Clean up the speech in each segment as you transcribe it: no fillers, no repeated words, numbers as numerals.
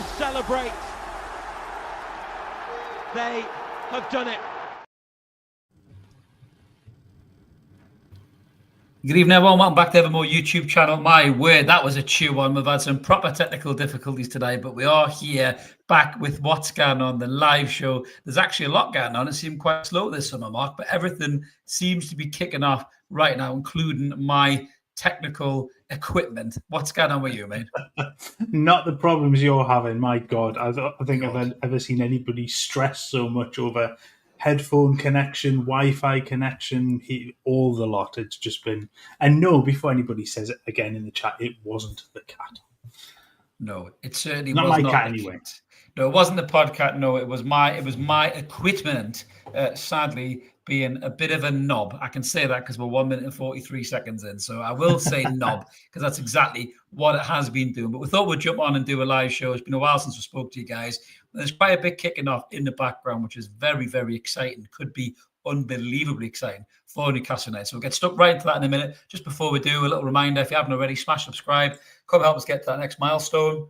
celebrate. They have done it. Good evening, everyone. Welcome back to Evermore YouTube channel. My word, that was a chew one. We've had some proper technical difficulties today, but we are here back with what's going on, the live show. There's actually a lot going on. It seemed quite slow this summer, Mark, but everything seems to be kicking off right now, including my technical equipment. What's going on with you, mate? Not the problems you're having. My God, I think I've ever seen anybody stress so much over headphone connection, Wi-Fi connection, all the lot. It's just been, and no, before anybody says it again in the chat, it wasn't the cat. No, it certainly not was my not cat the anyway. cat. No, it wasn't the podcast. No, it was my equipment. Sadly, being a bit of a knob. I can say that because we're 1 minute and 43 seconds in. So I will say knob because that's exactly what it has been doing. But we thought we'd jump on and do a live show. It's been a while since we spoke to you guys. There's quite a bit kicking off in the background, which is very, very exciting. Could be unbelievably exciting for Newcastle United. So we'll get stuck right into that in a minute. Just before we do, a little reminder, if you haven't already, smash subscribe. Come help us get to that next milestone.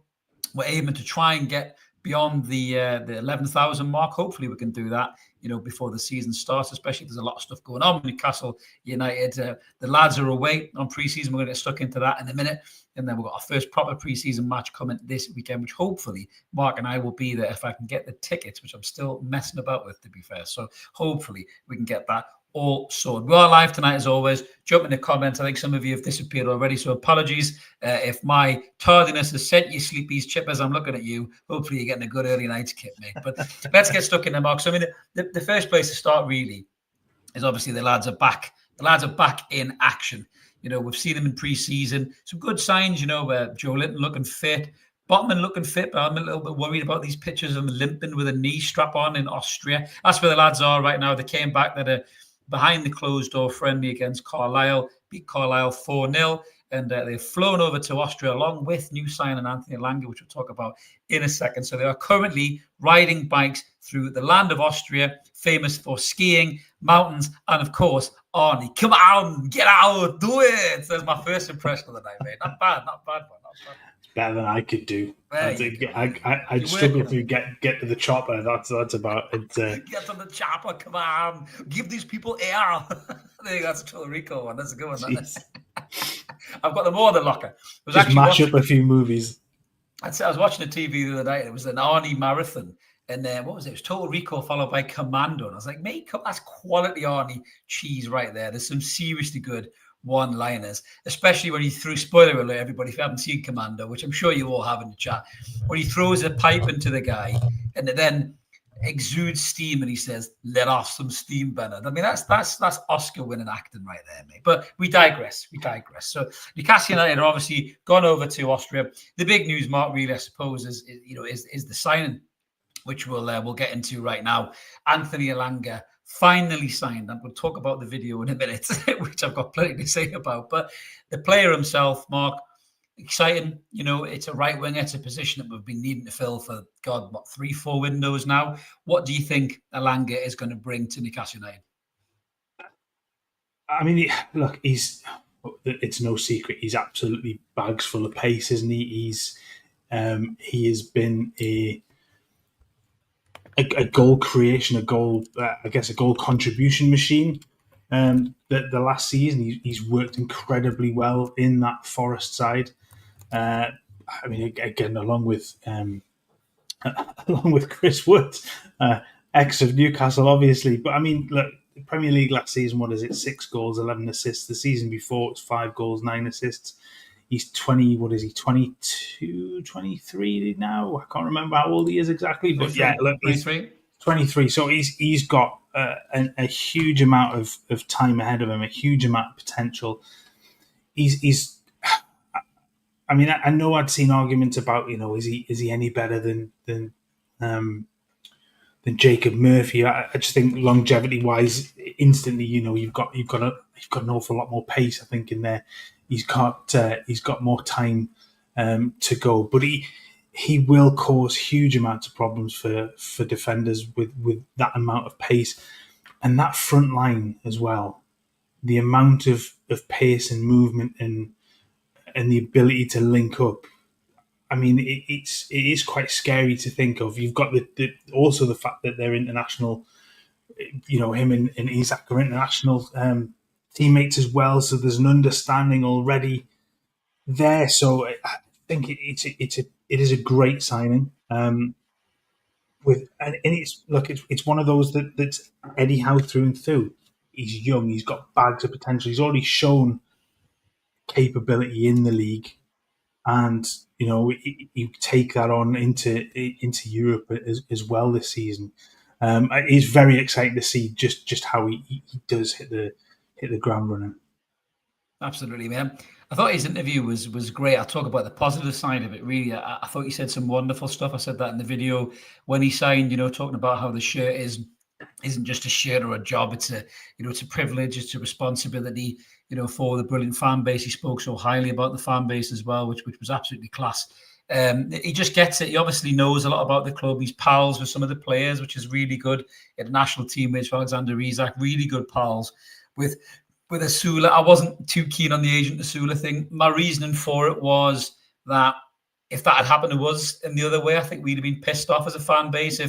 We're aiming to try and get beyond the 11,000 mark. Hopefully we can do that, before the season starts, especially if there's a lot of stuff going on with Newcastle United. The lads are away on pre-season. We're going to get stuck into that in a minute. And then we've got our first proper pre-season match coming this weekend, which hopefully Mark and I will be there if I can get the tickets, which I'm still messing about with, to be fair. So hopefully we can get that all sorted. We are live tonight, as always. Jump in the comments. I think some of you have disappeared already, so apologies if my tardiness has sent you sleepies. Chip, as I'm looking at you, hopefully you're getting a good early night's kip, mate. But let's get stuck in the Mark. So, I mean, the first place to start really is obviously the lads are back. The lads are back in action. We've seen them in pre-season. Some good signs, Joe Linton looking fit. Botman looking fit, but I'm a little bit worried about these pictures of him limping with a knee strap on in Austria. That's where the lads are right now. They came back that are behind the closed door friendly against Carlisle, beat Carlisle 4-0, and they've flown over to Austria along with new signing Anthony Elanga, which we'll talk about in a second. So they are currently riding bikes through the land of Austria, famous for skiing, mountains, and of course, Arnie. Come on, get out, do it. So that's my first impression of the night, mate. Not bad one. Better than I could do. I'd struggle to get to the chopper. That's about it. Get to the chopper, come on. Give these people air. I think that's a Puerto Rico one. That's a good one. I've got them all in the locker. Just mash up a few movies. I was watching the TV the other night. It was an Arnie marathon. And what was it? It was Total Recall followed by Commando. And I was like, mate, that's quality Arnie cheese right there. There's some seriously good one-liners, especially when he threw, spoiler alert, everybody, if you haven't seen Commando, which I'm sure you all have in the chat, when he throws a pipe into the guy and it then exudes steam and he says, let off some steam, Bernard. I mean, that's Oscar-winning acting right there, mate. But we digress. So Newcastle United are obviously gone over to Austria. The big news, Mark, really, I suppose, is the signing, which we'll get into right now. Anthony Elanga finally signed, and we'll talk about the video in a minute, which I've got plenty to say about. But the player himself, Mark, exciting. It's a right winger. It's a position that we've been needing to fill for, 3-4 windows now. What do you think Elanga is going to bring to Newcastle United? I mean, look, it's no secret. He's absolutely bags full of pace, isn't he? He has been a goal creation, a goal contribution machine. The last season, he's worked incredibly well in that Forest side. I mean, again, along with Chris Wood, ex of Newcastle, obviously. But I mean, look, the Premier League last season, what is it? 6 goals, 11 assists. The season before, it's 5 goals, 9 assists. He's 20, what is he, 22, 23 now? I can't remember how old he is exactly, but 23, yeah, look, he's 23. So he's got a huge amount of time ahead of him, a huge amount of potential. I mean, I know I'd seen arguments about, is he any better than Jacob Murphy? I just think longevity wise, instantly, you've got an awful lot more pace, I think, in there. He's got more time to go, but he will cause huge amounts of problems for defenders with that amount of pace, and that front line as well. The amount of pace and movement and the ability to link up. I mean, it is quite scary to think of. You've got also the fact that they're international. Him and Isaac are international teammates as well. So there's an understanding already there. So I think it is a great signing. And it's one of those that's Eddie Howe through and through. He's young. He's got bags of potential. He's already shown capability in the league, and you take that on into Europe as well this season. It's very exciting to see just how he does hit the ground running. Absolutely, man. I thought his interview was great. I'll talk about the positive side of it. Really, I thought he said some wonderful stuff. I said that in the video when he signed. Talking about how the shirt isn't just a shirt or a job. It's a privilege. It's a responsibility. For the brilliant fan base. He spoke so highly about the fan base as well, which was absolutely class. He just gets it. He obviously knows a lot about the club. He's pals with some of the players, which is really good. He had a national teammate for Alexander Isak, really good pals with Asula. I wasn't too keen on the agent Asula thing. My reasoning for it was that if that had happened to us in the other way, I think we'd have been pissed off as a fan base.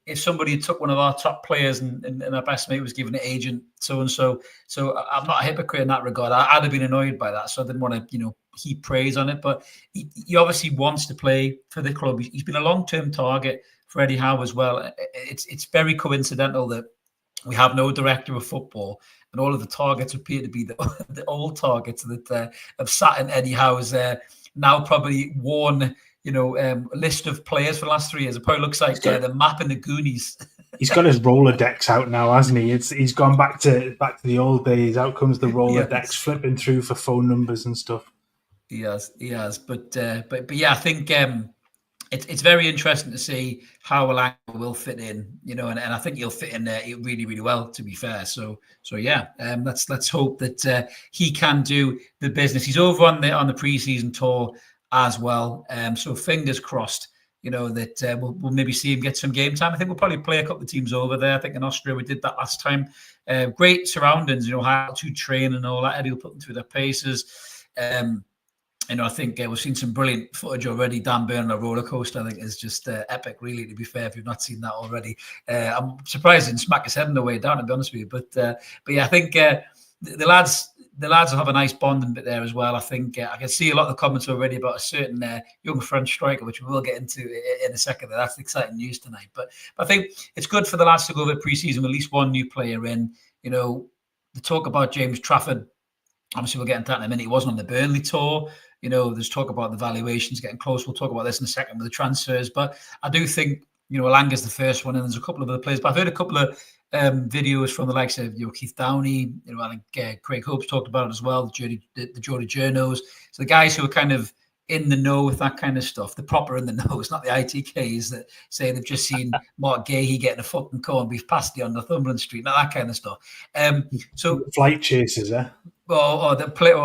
If somebody had took one of our top players and our best mate was given an agent so-and-so. So I'm not a hypocrite in that regard. I'd have been annoyed by that. So I didn't want to, heap praise on it. But he obviously wants to play for the club. He's been a long-term target for Eddie Howe as well. It's very coincidental that we have no director of football, and all of the targets appear to be the old targets that have sat in Eddie Howe's now probably worn, list of players for the last 3 years. It probably looks like the map in the Goonies. He's got his Rolodex out now, hasn't he? He's gone back to the old days. Out comes the Rolodex, flipping through for phone numbers and stuff. He has. But yeah, I think it's very interesting to see how Elanga will fit in, and I think he'll fit in there really, really well, to be fair. So yeah, let's hope that he can do the business. He's over on the preseason tour as well. So fingers crossed, that we'll maybe see him get some game time. I think we'll probably play a couple of teams over there. I think in Austria we did that last time. Great surroundings, high altitude training and all that. Eddie will put them through their paces. I think we've seen some brilliant footage already. Dan Burn on a roller coaster, I think, is just epic, really, to be fair, if you've not seen that already. I'm surprised he didn't smack his head on the way down, to be honest with you. But yeah, I think the lads will have a nice bonding bit there as well. I think I can see a lot of the comments already about a certain young French striker, which we will get into in a second. That's exciting news tonight. But I think it's good for the lads to go over pre-season with at least one new player in. The talk about James Trafford, obviously we'll get into that in a minute. He wasn't on the Burnley tour. There's talk about the valuations getting close. We'll talk about this in a second with the transfers. But I do think, Elanga's the first one, and there's a couple of other players. But I've heard a couple of videos from the likes of Keith Downey. I think Craig Hope's talked about it as well. The Geordie Journos. So the guys who are kind of in the know with that kind of stuff, the proper in the know. It's not the ITKs that say they've just seen Mark Gahey getting a fucking corned beef pasty on Northumberland Street, not that kind of stuff. So flight chasers, or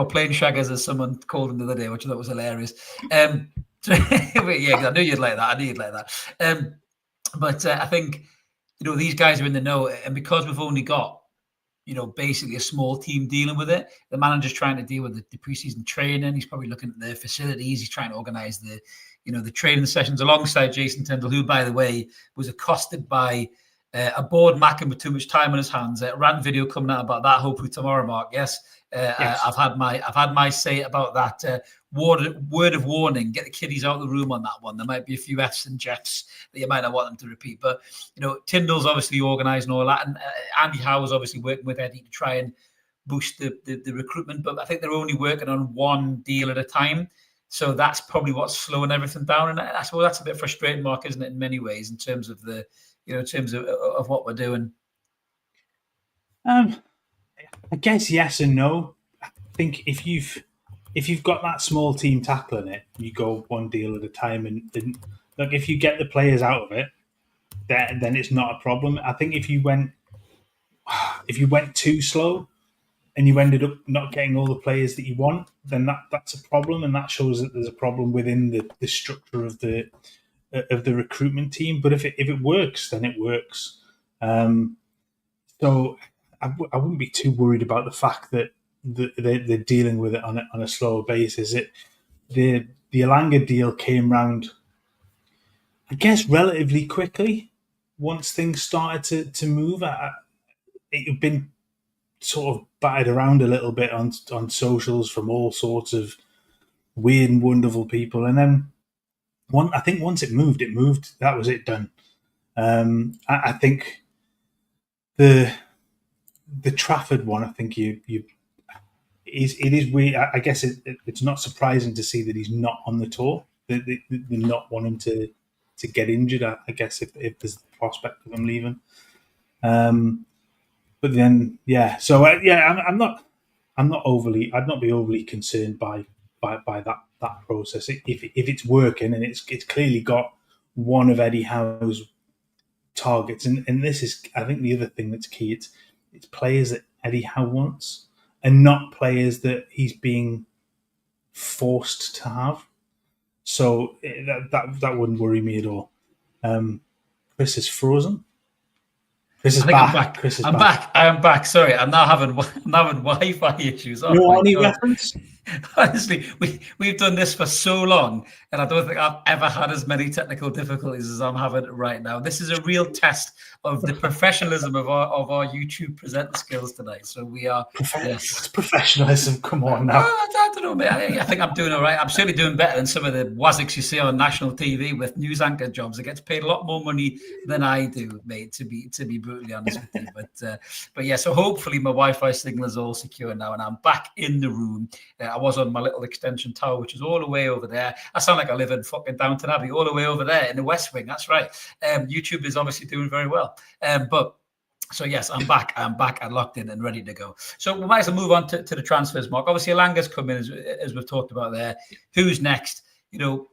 plane shaggers, as someone called them the other day, which I thought was hilarious. Yeah, I knew you'd like that. But I think these guys are in the know, and because we've only got basically a small team dealing with it, the manager's trying to deal with the preseason training. He's probably looking at the facilities. He's trying to organise the training sessions alongside Jason Tindall, who, by the way, was accosted by a bored Mackin with too much time on his hands. Rant video coming out about that hopefully tomorrow, Mark. Yes. Yes. I've had my say about that. Word of warning: get the kiddies out of the room on that one. There might be a few F's and Jeffs that you might not want them to repeat. But Tyndall's obviously organising all that, and Andy Howe is obviously working with Eddie to try and boost the recruitment. But I think they're only working on one deal at a time, so that's probably what's slowing everything down. And I suppose that's a bit frustrating, Mark, isn't it? In many ways, in terms of of what we're doing. I guess yes and no. I think if you've got that small team tackling it, you go one deal at a time, and look, if you get the players out of it, then it's not a problem. I think if you went too slow and you ended up not getting all the players that you want, then that's a problem, and that shows that there's a problem within the structure of the recruitment team. But if it works, then it works. So I wouldn't be too worried about the fact that they're dealing with it on a slower basis. the Elanga deal came round, I guess, relatively quickly. Once things started to move, it had been sort of batted around a little bit on socials from all sorts of weird and wonderful people, and then I think once it moved. That was it, done. I think the Trafford one. I think it is weird. I guess it's not surprising to see that he's not on the tour. They're not wanting to get injured. I guess if there's the prospect of him leaving. But then, yeah. So I'm not overly. I'd not be overly concerned by that process if it's working, and it's clearly got one of Eddie Howe's targets, and this is, I think, the other thing that's key. It's players that Eddie Howe wants, and not players that he's being forced to have. So that wouldn't worry me at all. Chris is frozen. Chris is back. I'm back. Chris is I'm back. I am back. Sorry, I'm now having Wi-Fi issues. Oh, No, my any God. reference? Honestly, we've done this for so long, and I don't think I've ever had as many technical difficulties as I'm having right now. This is a real test of the professionalism of our YouTube presenter skills tonight. So we are It's professionalism. Come on now. I don't know, mate. I think I'm doing all right. I'm certainly doing better than some of the waziks you see on national TV with news anchor jobs. It gets paid a lot more money than I do, mate. To be brutally honest with you, but yeah. So hopefully my Wi-Fi signal is all secure now, and I'm back in the room. I was on my little extension tower, which is all the way over there. I sound like I live in fucking Downton Abbey, all the way over there in the West Wing. That's right. YouTube is obviously doing very well, but. So yes, I'm back and locked in and ready to go. So we might as well move on to the transfers, Mark. Obviously, Elanga's come in, as we've talked about there. Who's next? You know,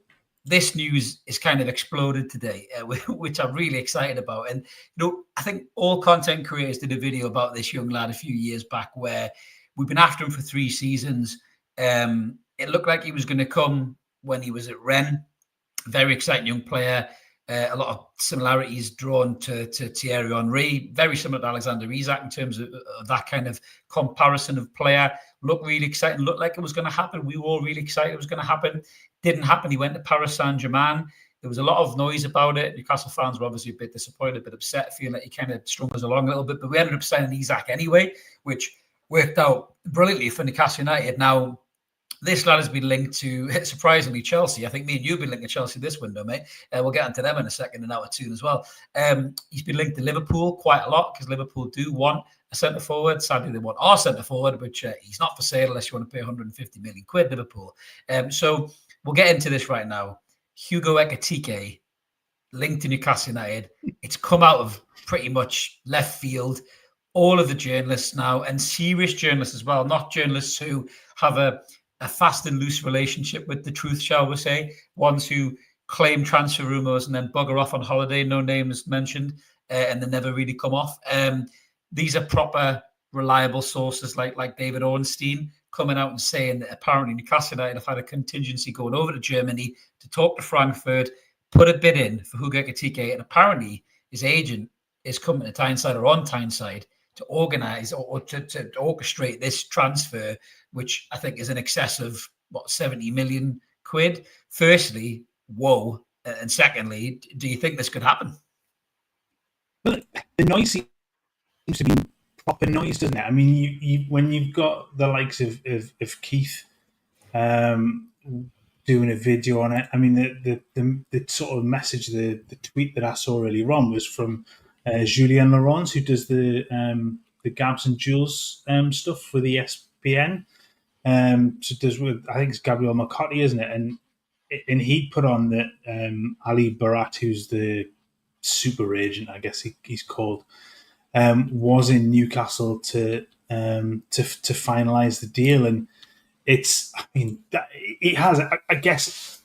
this news is kind of exploded today, which I'm really excited about. And, you know, I think all content creators did a video about this young lad a few years back where we've been after him for 3 seasons. It looked like he was going to come when he was at Rennes. Very exciting young player. A lot of similarities drawn to Thierry Henry, very similar to Alexander Isak in terms of that kind of comparison of player. Looked really exciting, looked like it was going to happen. We were all really excited it was going to happen. Didn't happen. He went to Paris Saint-Germain. There was a lot of noise about it. Newcastle fans were obviously a bit disappointed, a bit upset, feeling like he kind of strung us along a little bit. But we ended up signing Isak anyway, which worked out brilliantly for Newcastle United. Now, this lad has been linked to, surprisingly, Chelsea. I think me and you have been linked to Chelsea this window, mate. We'll get into them in a second and Out of Toon as well. He's been linked to Liverpool quite a lot because Liverpool do want a centre forward. Sadly, they want our centre forward, which he's not for sale unless you want to pay 150 million quid, Liverpool. So we'll get into this right now. Hugo Ekitike linked to Newcastle United. It's come out of pretty much left field. All of the journalists now, and serious journalists as well, not journalists who have a fast and loose relationship with the truth, shall we say, ones who claim transfer rumours and then bugger off on holiday, no names mentioned, and then never really come off. These are proper, reliable sources like David Ornstein coming out and saying that apparently Newcastle United have had a contingency going over to Germany to talk to Frankfurt, put a bid in for Hugo Ekitike, and apparently his agent is coming to Tyneside or on Tyneside to organise or to orchestrate this transfer, which I think is in excess of, 70 million quid. Firstly, whoa. And secondly, do you think this could happen? But the noise seems to be proper noise, doesn't it? I mean, you when you've got the likes of Keith doing a video on it, I mean, the sort of message, the tweet that I saw earlier on was from Julien Laurence, who does the Gabs and Jules stuff for the ESPN. So does with, I think it's Gabriel Marcotti, isn't it? And he put on that Ali Barat, who's the super agent, I guess he's called, was in Newcastle to finalise the deal, and it's, I mean, it has. I guess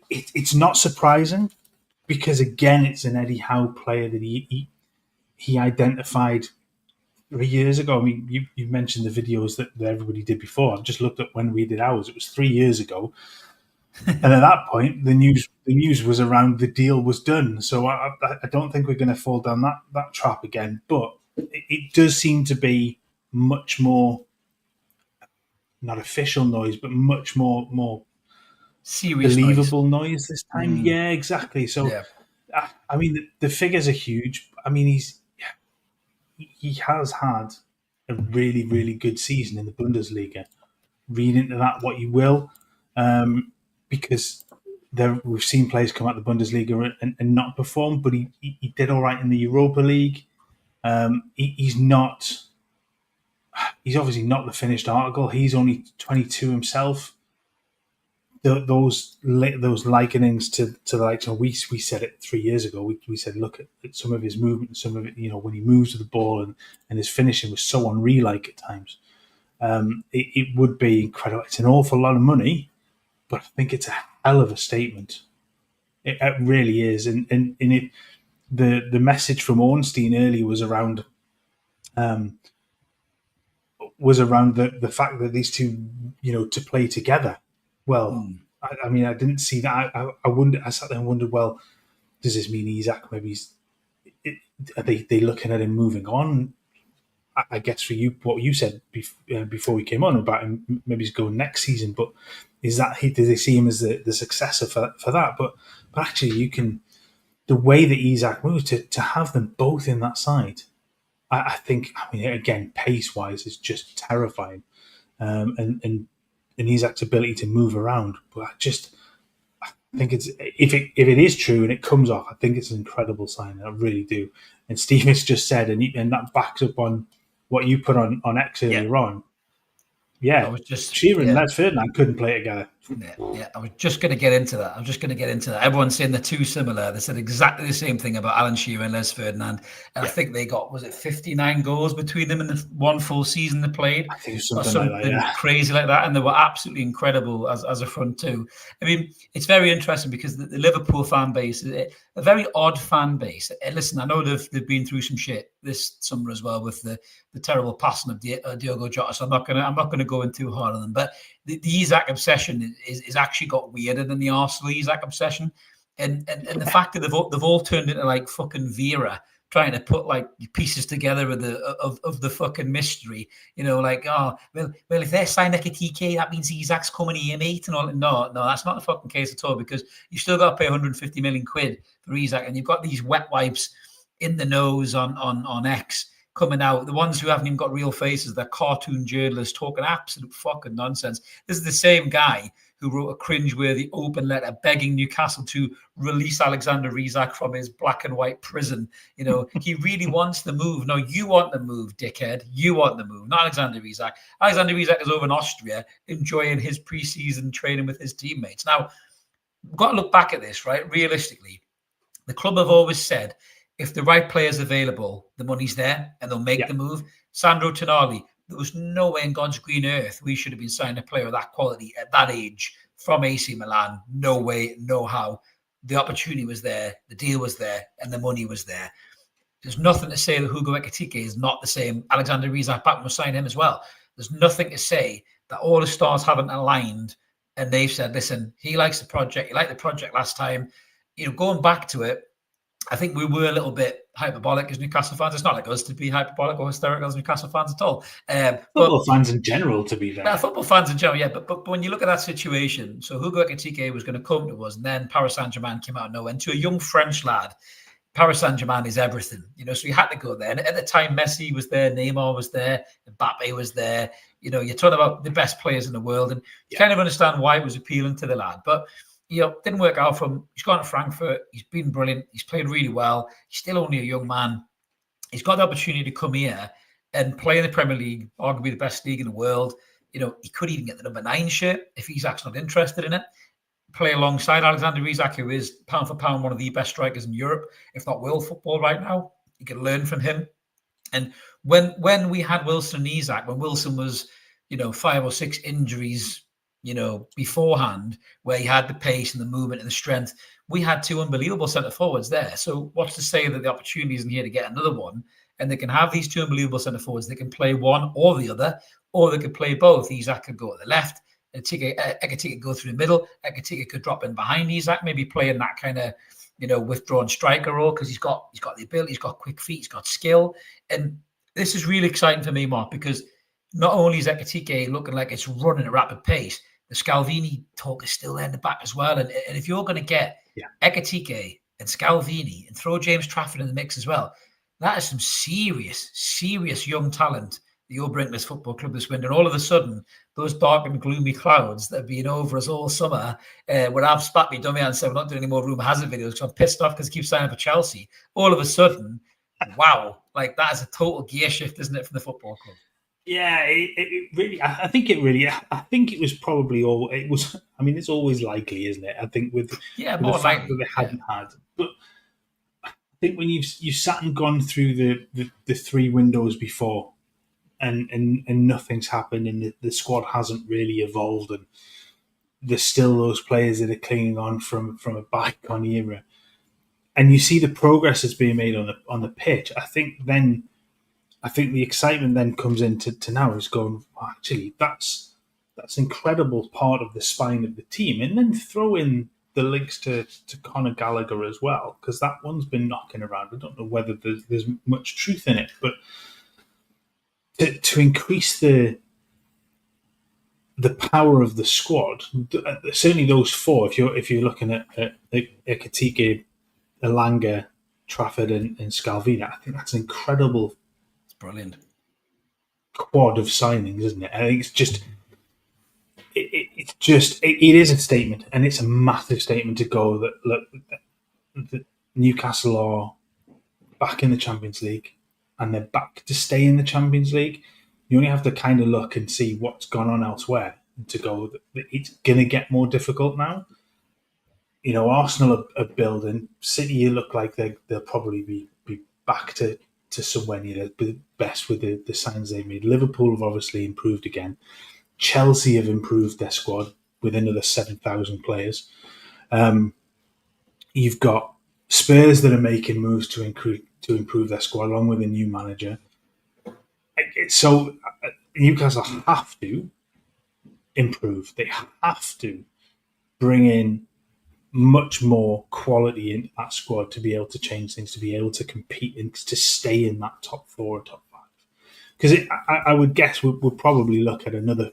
it's not surprising because again, it's an Eddie Howe player that he identified 3 years ago. I mean, you mentioned the videos that everybody did before. I've just looked at when we did ours. It was 3 years ago. And at that point, the news was around the deal was done. So I don't think we're going to fall down that trap again. But it does seem to be much more, not official noise, but much more serious believable noise this time. Mm. Yeah, exactly. So, Yeah. I mean, the figures are huge. I mean, he has had a really, really good season in the Bundesliga. Read into that what you will, because we've seen players come out of the Bundesliga and not perform, but he did all right in the Europa League. He's not. He's obviously not the finished article. He's only 22 himself. Those likenings to the likes of we said it 3 years ago. We said look at some of his movement, some of it, when he moves with the ball and his finishing was so unreal-like at times. It would be incredible. It's an awful lot of money, but I think it's a hell of a statement. It really is, and the message from Ornstein earlier was around the fact that these two, to play together. Well, I mean, I didn't see that. I sat there and wondered, well, does this mean Isak maybe are they looking at him moving on? I guess for you, what you said before we came on about him, maybe he's going next season. But do they see him as the successor for that? But actually, the way that Isak moves to have them both in that side, I think. I mean, again, pace wise, is just terrifying, and Isak's ability to move around. But I think it's if it is true and it comes off, I think it's an incredible sign. I really do. And Stevens just said, and that backs up on what you put on X earlier on. Yeah, I was just Shearer and Les Ferdinand couldn't play together. Yeah, I was just going to get into that. Everyone's saying they're too similar. They said exactly the same thing about Alan Shearer and Les Ferdinand. And I think they got, 59 goals between them in the one full season they played? I think something like that, yeah. Crazy like that. And they were absolutely incredible as a front two. I mean, it's very interesting because the Liverpool fan base is a very odd fan base. Listen, I know they've been through some shit this summer as well with the terrible passing of Diogo Jota. So I'm not gonna go in too hard on them. But the Isak obsession is actually got weirder than the Arsenal Isak obsession, and the fact that they've all turned into like fucking Vera trying to put like pieces together of the fucking mystery, like, oh well if they're signing Ekitike, that means Isak's coming here, mate, and all. No, that's not the fucking case at all, because you still got to pay 150 million quid for Isak, and you've got these wet wipes in the nose on X coming out, the ones who haven't even got real faces, they're cartoon journalists talking absolute fucking nonsense. This is the same guy who wrote a cringeworthy open letter begging Newcastle to release Alexander Isak from his black and white prison. He really wants the move. No, you want the move, dickhead. You want the move, not Alexander Isak. Alexander Isak is over in Austria enjoying his preseason training with his teammates. Now, we've got to look back at this, right? Realistically, the club have always said, if the right player's available, the money's there and they'll make the move. Sandro Tonali, there was no way in God's green earth we should have been signing a player of that quality at that age from AC Milan. No way, no how. The opportunity was there, the deal was there, and the money was there. There's nothing to say that Hugo Ekitike is not the same. Alexander Isak will sign him as well. There's nothing to say that all the stars haven't aligned and they've said, listen, he likes the project. He liked the project last time. Going back to it, I think we were a little bit hyperbolic as Newcastle fans. It's not like us to be hyperbolic or hysterical as Newcastle fans at all. Football fans in general, to be fair. Football fans in general, yeah. But when you look at that situation, so Hugo Ekitike was going to come to us, and then Paris Saint-Germain came out of nowhere. And to a young French lad, Paris Saint-Germain is everything, so you had to go there. And at the time, Messi was there, Neymar was there, Mbappe was there. You're talking about the best players in the world, and you kind of understand why it was appealing to the lad. But didn't work out for him. He's gone to Frankfurt. He's been brilliant. He's played really well. He's still only a young man. He's got the opportunity to come here and play in the Premier League, arguably the best league in the world. He could even get the number 9 shirt if Isak's not interested in it. Play alongside Alexander Isak, who is pound for pound one of the best strikers in Europe, if not world football right now. You can learn from him. And when we had Wilson and Isak, when Wilson was, 5 or 6 injuries, beforehand, where he had the pace and the movement and the strength, we had 2 unbelievable centre forwards there. So what's to say that the opportunity isn't here to get another one, and they can have these 2 unbelievable centre forwards? They can play one or the other, or they could play both. Isak could go to the left, and Ekitike could go through the middle. Ekitike could drop in behind Isak, maybe playing that kind of, withdrawn striker role, because he's got the ability, he's got quick feet, he's got skill. And this is really exciting for me, Mark, because not only is Ekitike looking like it's running at a rapid pace, the Scalvini talk is still there in the back as well. And if you're going to get Ekitike and Scalvini and throw James Trafford in the mix as well, that is some serious young talent that you'll bring to this football club this winter. And all of a sudden, those dark and gloomy clouds that have been over us all summer, where I've spat me dummy and said we're not doing any more rumour hazard videos because I'm pissed off because I keep signing for Chelsea. All of a sudden, wow, like that is a total gear shift, isn't it, for the football club? Yeah, it really. I think it was probably all. It was. I mean, it's always likely, isn't it? I think with the fact that they hadn't had, but I think when you've sat and gone through the 3 windows before, and nothing's happened, and the squad hasn't really evolved, and there's still those players that are clinging on from a bygone era, and you see the progress that's being made on the pitch. I think the excitement then comes into now is going, well, actually, that's incredible part of the spine of the team. And then throw in the links to Conor Gallagher as well, because that one's been knocking around. I don't know whether there's much truth in it, but to increase the power of the squad, certainly those 4, if you're looking at Ekitike, Elanga, Trafford and Scalvini, I think that's an incredible, brilliant quad of signings, isn't it? I think it's just it is a statement, and it's a massive statement to go that look, that Newcastle are back in the Champions League and they're back to stay in the Champions League. You only have to kind of look and see what's gone on elsewhere to go that it's going to get more difficult now. You know, Arsenal are building. City look like they'll probably be back to somewhere near the best with the signs they've made. Liverpool have obviously improved again. Chelsea have improved their squad with another 7,000 players. You've got Spurs that are making moves to improve their squad along with a new manager. So Newcastle have to improve. They have to bring in much more quality into that squad to be able to change things, to be able to compete and to stay in that top 4 or top 5. Because I would guess we'll probably look at another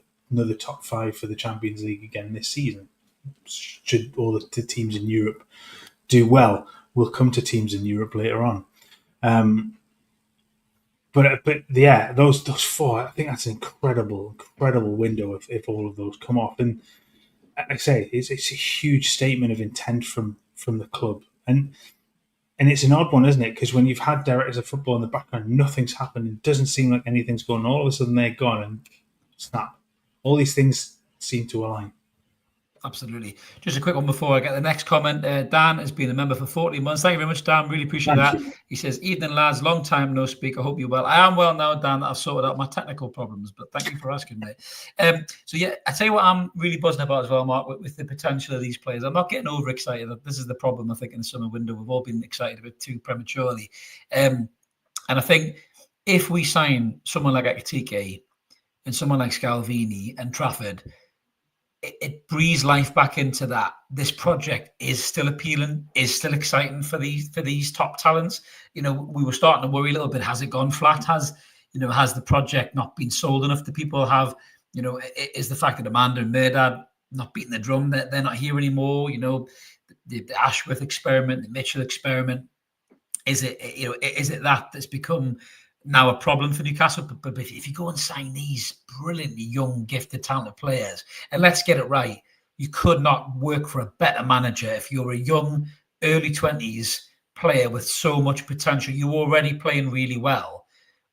top 5 for the Champions League again this season. Should all the teams in Europe do well, we'll come to teams in Europe later on. But yeah, those 4, I think that's an incredible window if all of those come off. And like I say, it's a huge statement of intent from the club, and it's an odd one, isn't it? Because when you've had directors of football in the background, nothing's happened. It doesn't seem like anything's going on. All of a sudden, they're gone, and snap! All these things seem to align. Absolutely. Just a quick one before I get the next comment. Dan has been a member for 14 months. Thank you very much, Dan. Really appreciate that. He says, "Evening, lads. Long time no speak. I hope you're well." I am well now, Dan. I've sorted out my technical problems, but thank you for asking, mate. So, yeah, I tell you what I'm really buzzing about as well, Mark, with the potential of these players. I'm not getting overexcited. This is the problem, I think, in the summer window. We've all been excited a bit too prematurely. And I think if we sign someone like Ekitike and someone like Scalvini and Trafford, it breathes life back into that. This project is still appealing, is still exciting for these top talents. You know, we were starting to worry a little bit. Has it gone flat? Has the project not been sold enough to people? Is the fact that Amanda and Merdad not beating the drum, that they're not here anymore? You know, the Ashworth experiment, the Mitchell experiment. Is it that's become now a problem for Newcastle? But if you go and sign these brilliantly young, gifted, talented players, and let's get it right, you could not work for a better manager if you're a young, early 20s player with so much potential. You're already playing really well.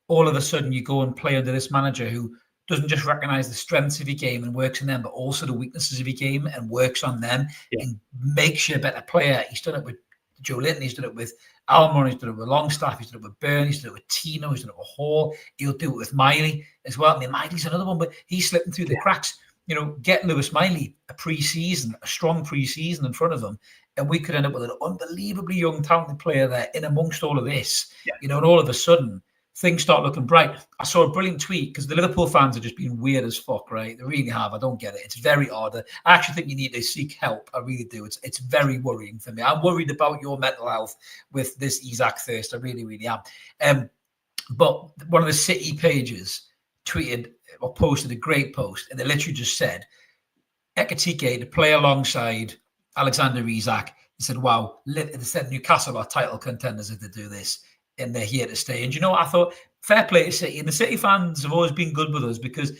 All of a sudden, you go and play under this manager who doesn't just recognise the strengths of your game and works on them, but also the weaknesses of your game and works on them and makes you a better player. He's done it with Joe Linton, he's done it with Almiron, he's done it with Longstaff, he's done it with Byrne, he's done it with Tino, he's done it with Hall. He'll do it with Miley as well. I mean, Miley's another one, but he's slipping through the cracks. You know, get Lewis Miley a strong pre-season in front of him, and we could end up with an unbelievably young, talented player there in amongst all of this. You know, and all of a sudden, things start looking bright. I saw a brilliant tweet because the Liverpool fans are just being weird as fuck, right? They really have. I don't get it. It's very odd. I actually think you need to seek help. I really do. It's very worrying for me. I'm worried about your mental health with this Isaac Thirst. I really, really am. But one of the City pages tweeted or posted a great post, and they literally just said, Ekitike to play alongside Alexander Isak. He said, wow, they said Newcastle are title contenders if they do this, and they're here to stay. And you know what? I thought, fair play to City. And the City fans have always been good with us because,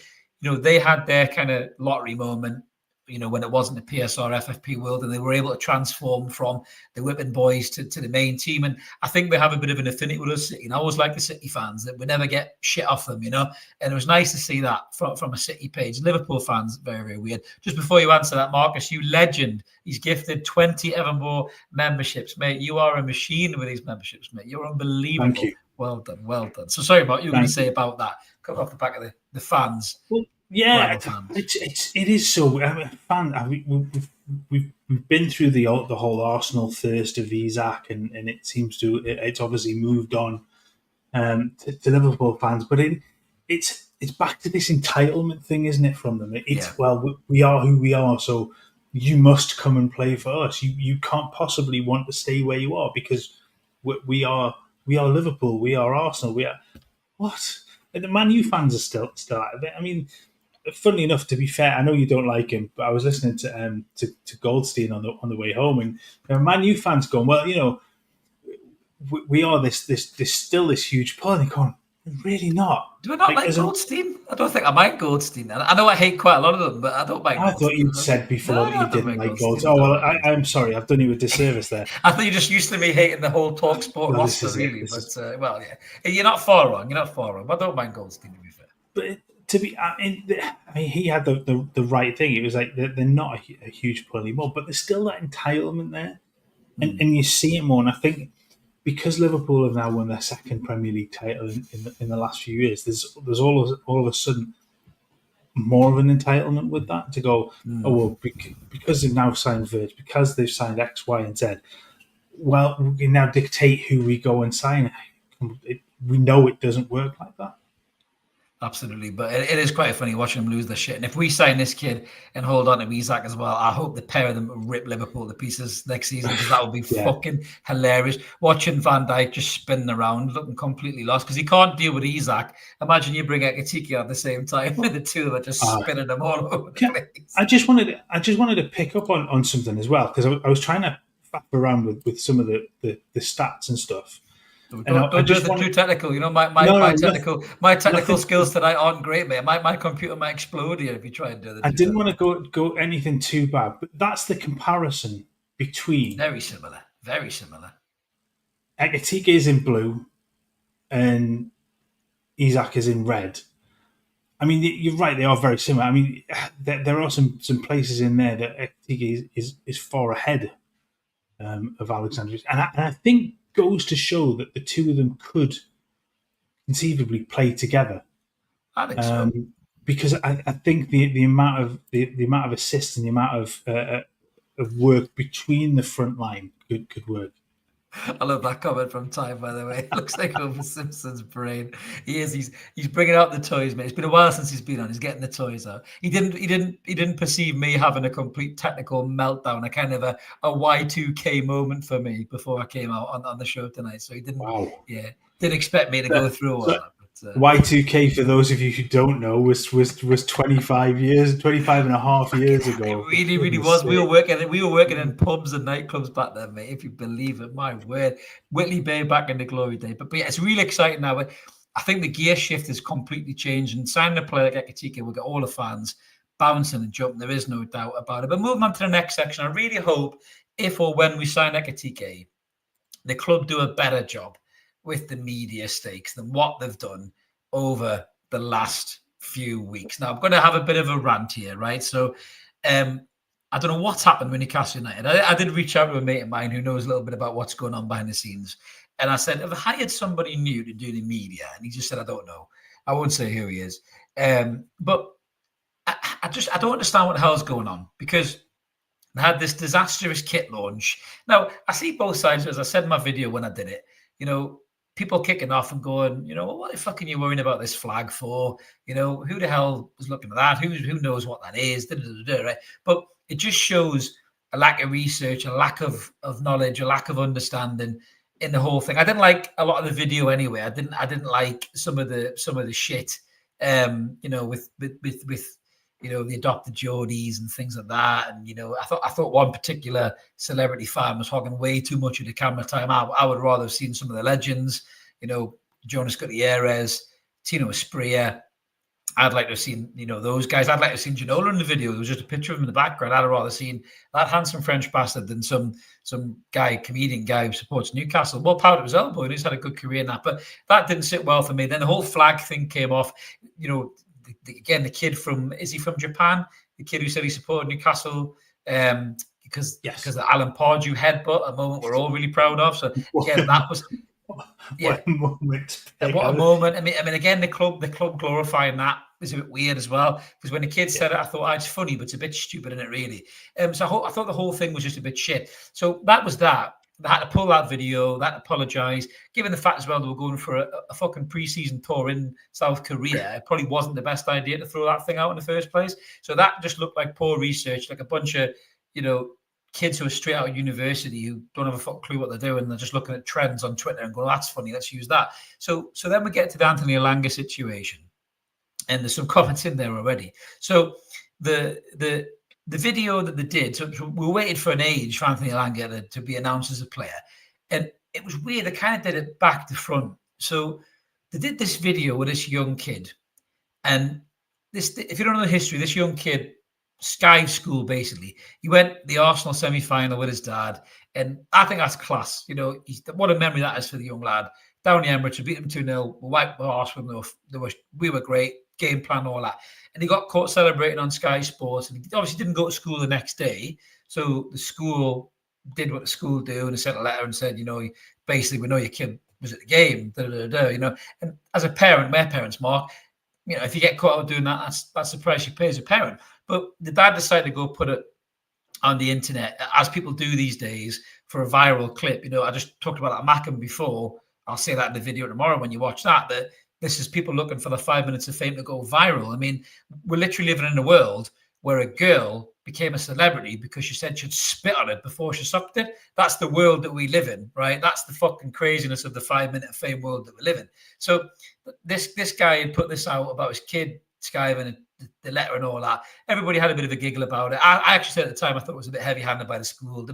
they had their kind of lottery moment, when it wasn't the PSR FFP world, and they were able to transform from the whipping boys to the main team. And I think they have a bit of an affinity with us, City. And I always like the City fans that we never get shit off them, And it was nice to see that from a City page. Liverpool fans, very, very weird. Just before you answer that, Marcus, you legend. He's gifted 20 Evermore memberships, mate. You are a machine with these memberships, mate. You're unbelievable. Thank you. Well done, well done. So sorry about you were going to say about that. Coming off the back of the fans. Well, yeah, it is so. We've been through the whole Arsenal thirst of Isak, and it seems it's obviously moved on to Liverpool fans, but it's back to this entitlement thing, isn't it? From them, well, we are who we are, so you must come and play for us. You can't possibly want to stay where you are because we are Liverpool, we are Arsenal, we are what? And the Man U fans are still out of it. I mean, funnily enough, to be fair, I know you don't like him, but I was listening to Goldstein on the way home, and Man U fans going, well, we are this still this huge pull, and they're going, really not. Do I not like Goldstein? I don't think I mind Goldstein. I know I hate quite a lot of them, but I don't mind. I thought you said before that you didn't like Goldstein. Oh well, I'm sorry, I've done you a disservice there. I thought you're just used to me hating the whole Talk Sport roster, really. But you're not far wrong. You're not far wrong. But I don't mind Goldstein, to be fair. But I mean, he had the right thing. It was like they're not a huge pull anymore, but there's still that entitlement there, and you see it more. And I think because Liverpool have now won their second Premier League title in the last few years, there's all of a sudden more of an entitlement with that to go. Oh well, because they've now signed Virg, because they've signed X, Y, and Z. Well, we can now dictate who we go and sign. We know it doesn't work like that. Absolutely, but it is quite funny watching them lose their shit. And if we sign this kid and hold on to Isak as well, I hope the pair of them rip Liverpool to pieces next season because that would be fucking hilarious. Watching Van Dijk just spinning around, looking completely lost because he can't deal with Isak. Imagine you bring Ekitike at the same time with the two of them just spinning them all over the place. I just wanted to pick up on something as well because I was trying to faff around with some of the stats and stuff. Don't do it too technical. My technical skills tonight aren't great, mate. My computer might explode here if you try and do that. I didn't want to go anything too bad, but that's the comparison between very similar. Ekitike is in blue, and Isak is in red. I mean, you're right; they are very similar. I mean, there are some places in there that Ekitike is far ahead of Alexander, and I think goes to show that the two of them could conceivably play together. I think so. Because I think the amount of assists and the amount of work between the front line could work. I love that comment from Ty, by the way. It looks like Homer Simpson's brain. He's bringing out the toys, mate. It's been a while since he's been on. He's getting the toys out. He didn't perceive me having a complete technical meltdown, a kind of a Y2K moment for me before I came out on the show tonight. So he didn't. Wow. Yeah, didn't expect me to go through all that. Y2K, for those of you who don't know, was 25 and a half years ago. It really was. We were working in pubs and nightclubs back then, mate, if you believe it. My word. Whitley Bay back in the glory day. But yeah, it's really exciting now. I think the gear shift has completely changed, and signing a player like Ekitike will get all the fans bouncing and jumping. There is no doubt about it. But moving on to the next section, I really hope if or when we sign Ekitike, the club do a better job with the media stakes than what they've done over the last few weeks. Now, I'm going to have a bit of a rant here, right? So I don't know what's happened with Newcastle United. I did reach out to a mate of mine who knows a little bit about what's going on behind the scenes. And I said, have I hired somebody new to do the media? And he just said, I don't know. I won't say who he is. But I don't understand what the hell's going on because they had this disastrous kit launch. Now, I see both sides, as I said in my video when I did it, people kicking off and going, what the fuck are you worrying about this flag for? Who the hell is looking at that? Who knows what that is? Right? But it just shows a lack of research, a lack of knowledge, a lack of understanding in the whole thing. I didn't like a lot of the video anyway. I didn't like some of the shit, with the adopted Geordies and things like that. And, I thought one particular celebrity fan was hogging way too much of the camera time. I would rather have seen some of the legends, Jonas Gutierrez, Tino Asprilla. I'd like to have seen, those guys. I'd like to have seen Ginola in the video. There was just a picture of him in the background. I'd have rather seen that handsome French bastard than some comedian guy who supports Newcastle. Well, powered at his elbow, and he's had a good career in that. But that didn't sit well for me. Then the whole flag thing came off. Again, the kid is he from Japan? The kid who said he supported Newcastle because of the Alan Pardew headbutt, a moment we're all really proud of. So again, that was what a moment. What a moment. I mean, again, the club glorifying that is a bit weird as well. Because when the kid said it, I thought, it's funny, but it's a bit stupid, isn't it, really? So I thought the whole thing was just a bit shit. So that was that. They had to pull that video, that apologise. Given the fact as well they were going for a fucking pre-season tour in South Korea, it probably wasn't the best idea to throw that thing out in the first place. So that just looked like poor research, like a bunch of, kids who are straight out of university who don't have a fucking clue what they're doing. They're just looking at trends on Twitter and go, that's funny, let's use that. So then we get to the Anthony Elanga situation. And there's some comments in there already. So the video that they did, so we waited for an age for Anthony Elanga to be announced as a player. And it was weird. They kind of did it back to front. So they did this video with this young kid. And this, if you don't know the history, this young kid, Sky School, basically. He went the Arsenal semi-final with his dad. And I think that's class. What a memory that is for the young lad. Down the Emirates, we beat them 2-0. We wiped the arse with them. We were great. Game plan, all that. And he got caught celebrating on Sky Sports. And he obviously didn't go to school the next day. So the school did what the school do. And they sent a letter and said, basically, we know your kid was at the game. And as a parent, my parents, Mark, if you get caught out doing that, that's the price you pay as a parent. But the dad decided to go put it on the internet, as people do these days, for a viral clip. I just talked about that Mackham before. I'll say that in the video tomorrow when you watch that this is people looking for the 5 minutes of fame to go viral. I mean, we're literally living in a world where a girl became a celebrity because she said she'd spit on it before she sucked it. That's the world that we live in, right? That's the fucking craziness of the 5 minute of fame world that we live in. So this guy had put this out about his kid skiving the letter and all that. Everybody had a bit of a giggle about it. I actually said at the time I thought it was a bit heavy-handed by the school.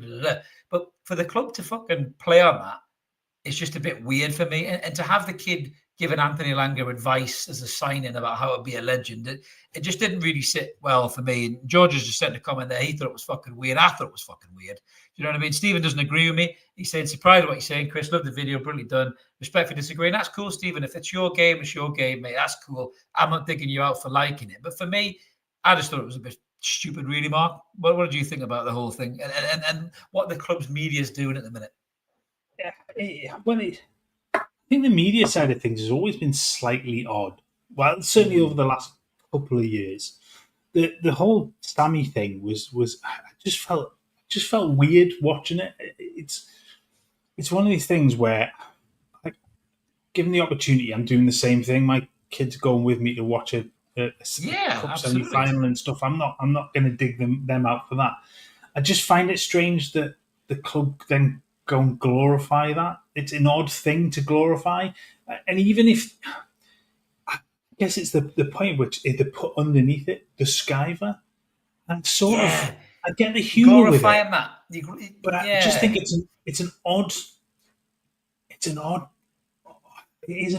But for the club to fucking play on that, it's just a bit weird for me. And to have the kid giving Anthony Elanga advice as a sign-in about how to be a legend, it just didn't really sit well for me. And George has just sent a comment there. He thought it was fucking weird. I thought it was fucking weird. You know what I mean? Stephen doesn't agree with me. He's saying, surprised at what you're saying, Chris. Love the video. Brilliantly done. Respectfully disagree. And that's cool, Stephen. If it's your game, mate. That's cool. I'm not digging you out for liking it. But for me, I just thought it was a bit stupid, really, Mark. What did you think about the whole thing and what the club's media is doing at the minute? Yeah, I think the media side of things has always been slightly odd. Well, certainly over the last couple of years, the whole Sammy thing was I just felt weird watching it. It's one of these things where, like, given the opportunity, I'm doing the same thing. My kids going with me to watch a cup semi-final and stuff. I'm not going to dig them out for that. I just find it strange that the club then go and glorify that. It's an odd thing to glorify, and even if I guess it's the point which they put underneath it the skiver, and sort of I get the humour with it, that. But I just think it is an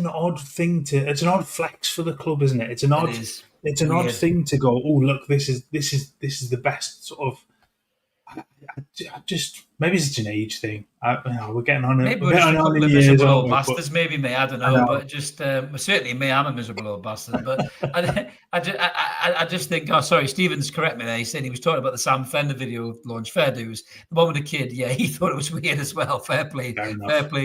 odd thing to. It's an odd flex for the club, isn't it? It's an odd thing to go. Oh, look, this is the best sort of. I just maybe it's an age thing. We're getting on. Maybe we're just a couple of miserable old bastards. Maybe me, I don't know. But just certainly me, I'm a miserable old bastard. But I just think. Oh, sorry, Stephen's correct me there. He said he was talking about the Sam Fender video launch. Fair dues. The one with the kid, he thought it was weird as well. Fair play,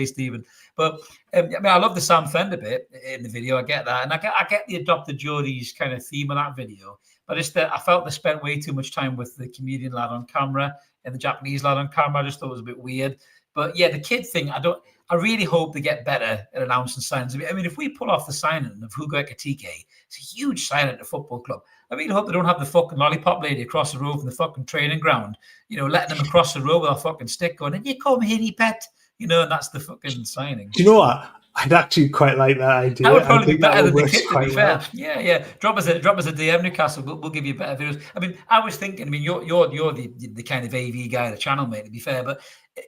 Stephen. But I love the Sam Fender bit in the video. I get that, and I get the adopted Geordies kind of theme of that video. But I felt they spent way too much time with the comedian lad on camera and the Japanese lad on camera. I just thought it was a bit weird. But yeah, the kid thing, I really hope they get better at announcing signings. I mean, if we pull off the signing of Hugo Ekitike, it's a huge signing at the football club. I really hope they don't have the fucking lollipop lady across the road from the fucking training ground, letting them across the road with a fucking stick going, and you come here, pet. and that's the fucking signing. Do you know what? I'd actually quite like that idea. That would I probably think be better that than would the work kit, to be quite fair. well. Yeah. Drop us a DM, Newcastle. We'll give you better videos. I mean, I was thinking. I mean, you're the kind of AV guy, the channel mate, to be fair. But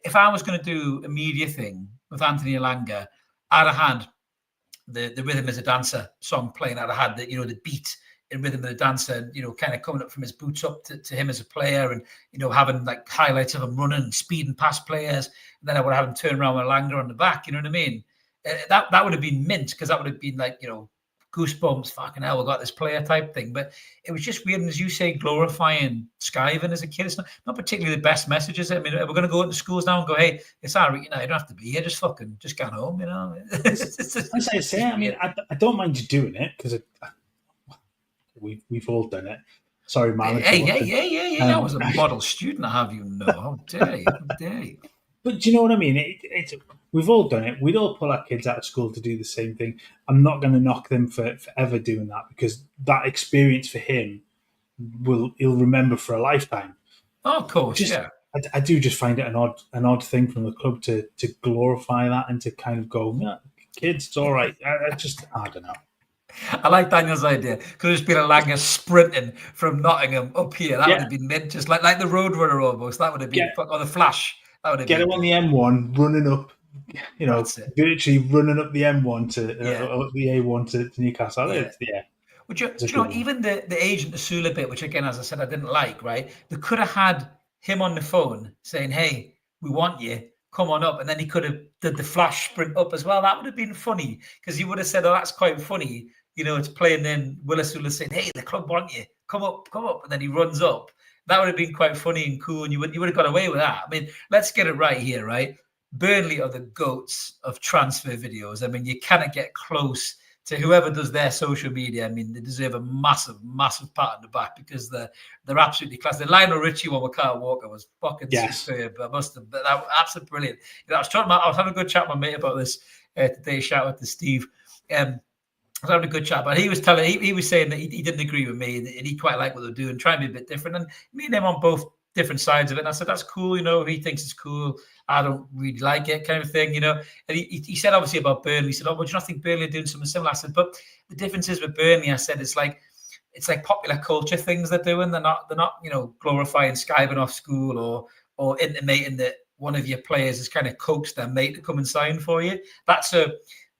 if I was going to do a media thing with Anthony Elanga, I'd have had the Rhythm as a Dancer song playing. I'd have had the beat in Rhythm as a Dancer, kind of coming up from his boots up to him as a player, and having like highlights of him running and speeding past players. And then I would have him turn around with Elanga on the back. You know what I mean? That would have been mint, because that would have been like, goosebumps, fucking hell, we got this player type thing. But it was just weird, and as you say, glorifying skiving as a kid. It's not particularly the best messages. I mean, we're going to go into schools now and go, hey, it's all right, you don't have to be here, just get home, As I say, I mean, I don't mind you doing it, because we've all done it. Sorry, man. Hey, I was a model student, I have you know. How dare you? But do you know what I mean? We've all done it. We'd all pull our kids out of school to do the same thing. I'm not going to knock them for ever doing that, because that experience for him he'll remember for a lifetime. Oh, of course, yeah. I do just find it an odd thing from the club to glorify that and to kind of go, yeah, kids, it's all right. I don't know. I like Daniel's idea. Could have just been Elanga sprinting from Nottingham up here. That would have been mint, just like the Roadrunner almost. That would have been, or the Flash. That would have get him on the M1, running up, virtually running up the M1 to the A1 to Newcastle. Would you even the agent Asula bit, which again, as I said, I didn't like, right? They could have had him on the phone saying, hey, we want you, come on up. And then he could have did the flash sprint up as well. That would have been funny, because he would have said, oh, that's quite funny. It's playing then Will Asula saying, hey, the club want you, come up. And then he runs up. That would have been quite funny and cool, and you would have got away with that. I mean, let's get it right here, right? Burnley are the goats of transfer videos. I mean, you cannot get close to whoever does their social media. I mean, they deserve a massive, massive pat on the back, because they're absolutely class. The Lionel Richie one with Kyle Walker was fucking superb. That was absolutely brilliant. I was having a good chat with my mate about this today. Shout out to Steve. I was having a good chat, but he was saying that he didn't agree with me, and he quite liked what they're doing, trying to be a bit different. And me and him on both different sides of it. And I said, that's cool, he thinks it's cool. I don't really like it, kind of thing, And he said, obviously, about Burnley. He said, oh, well, do you not think Burnley are doing something similar? I said, but the difference is with Burnley, I said, it's like popular culture things they're doing. They're not glorifying skiving off school or intimating that one of your players has kind of coaxed their mate to come and sign for you.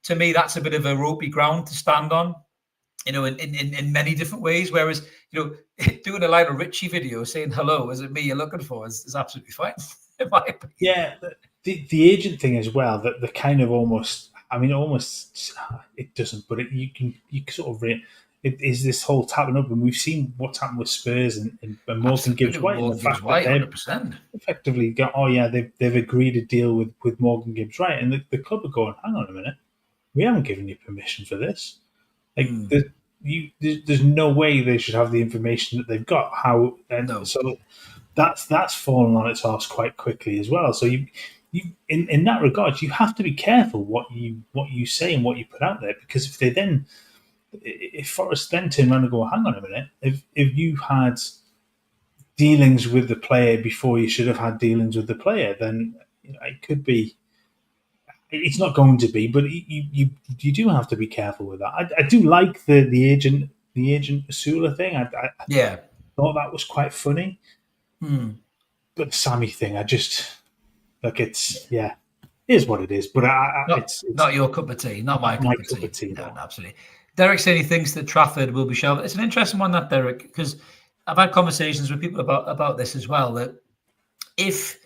To me, that's a bit of a ropey ground to stand on, in many different ways. Whereas, doing a Lionel Richie video saying, hello, is it me you're looking for, is absolutely fine, in my opinion. Yeah, the agent thing as well, that the kind of almost it doesn't, but you can sort of it is this whole tapping up, and we've seen what's happened with Spurs and Morgan Gibbs-White, and the fact that they've effectively got, they've agreed a deal with Morgan Gibbs-White, and the club are going, hang on a minute, we haven't given you permission for this. There's no way they should have the information that they've got. So that's fallen on its arse quite quickly as well. So you in that regard, you have to be careful what you say and what you put out there, because if Forest then turn around and go, hang on a minute, if you had dealings with the player before you should have had dealings with the player, then it could be. It's not going to be, but you do have to be careful with that. I do like the agent Asula thing. I thought that was quite funny. But the Sammy thing, I just it is what it is. But it's not your cup of tea, not my cup of tea. No, absolutely. Derek said he thinks that Trafford will be shelved. It's an interesting one, that, Derek, because I've had conversations with people about this as well. That if,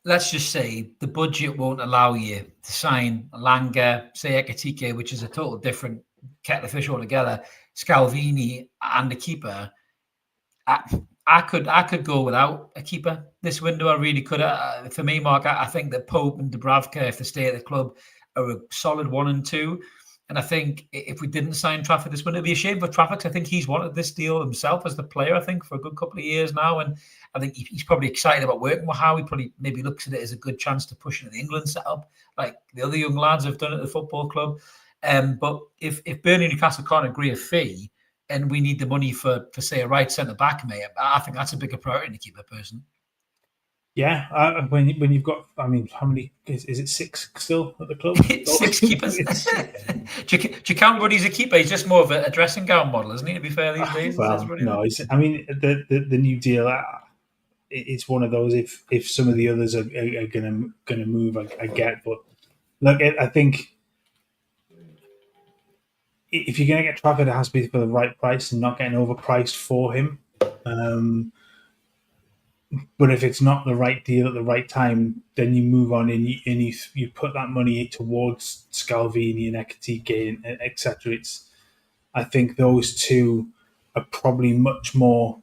let's just say, the budget won't allow you to sign Elanga, say Ekitike, which is a total different kettle of fish altogether, Scalvini and the keeper, I could go without a keeper this window. I really could. For me, Mark, I think that Pope and Dubravka, if they stay at the club, are a solid 1 and 2. And I think if we didn't sign Trafford this window, it'd be a shame for Trafford. I think he's wanted this deal himself as the player, I think, for a good couple of years now. And I think he's probably excited about working with Howe. He probably maybe looks at it as a good chance to push into the England setup, like the other young lads have done at the football club. But if Burnley and Newcastle can't agree a fee, and we need the money for say, a right centre-back, mate, I think that's a bigger priority to keep a person. Yeah, when you've got, I mean, how many is it? 6 still at the club? 6 keepers. do you count Ruddy's a keeper? He's just more of a dressing gown model, isn't he? To be fair, these days, is Well, Ruddy? no, I mean the new deal. It's one of those. If some of the others are gonna move, I get. But look, I think if you're gonna get Trafford, it has to be for the right price and not getting overpriced for him. Um, But if it's not the right deal at the right time, then you move on and you put that money towards Scalvini and Ekatike, etc. It's I think those two are probably much more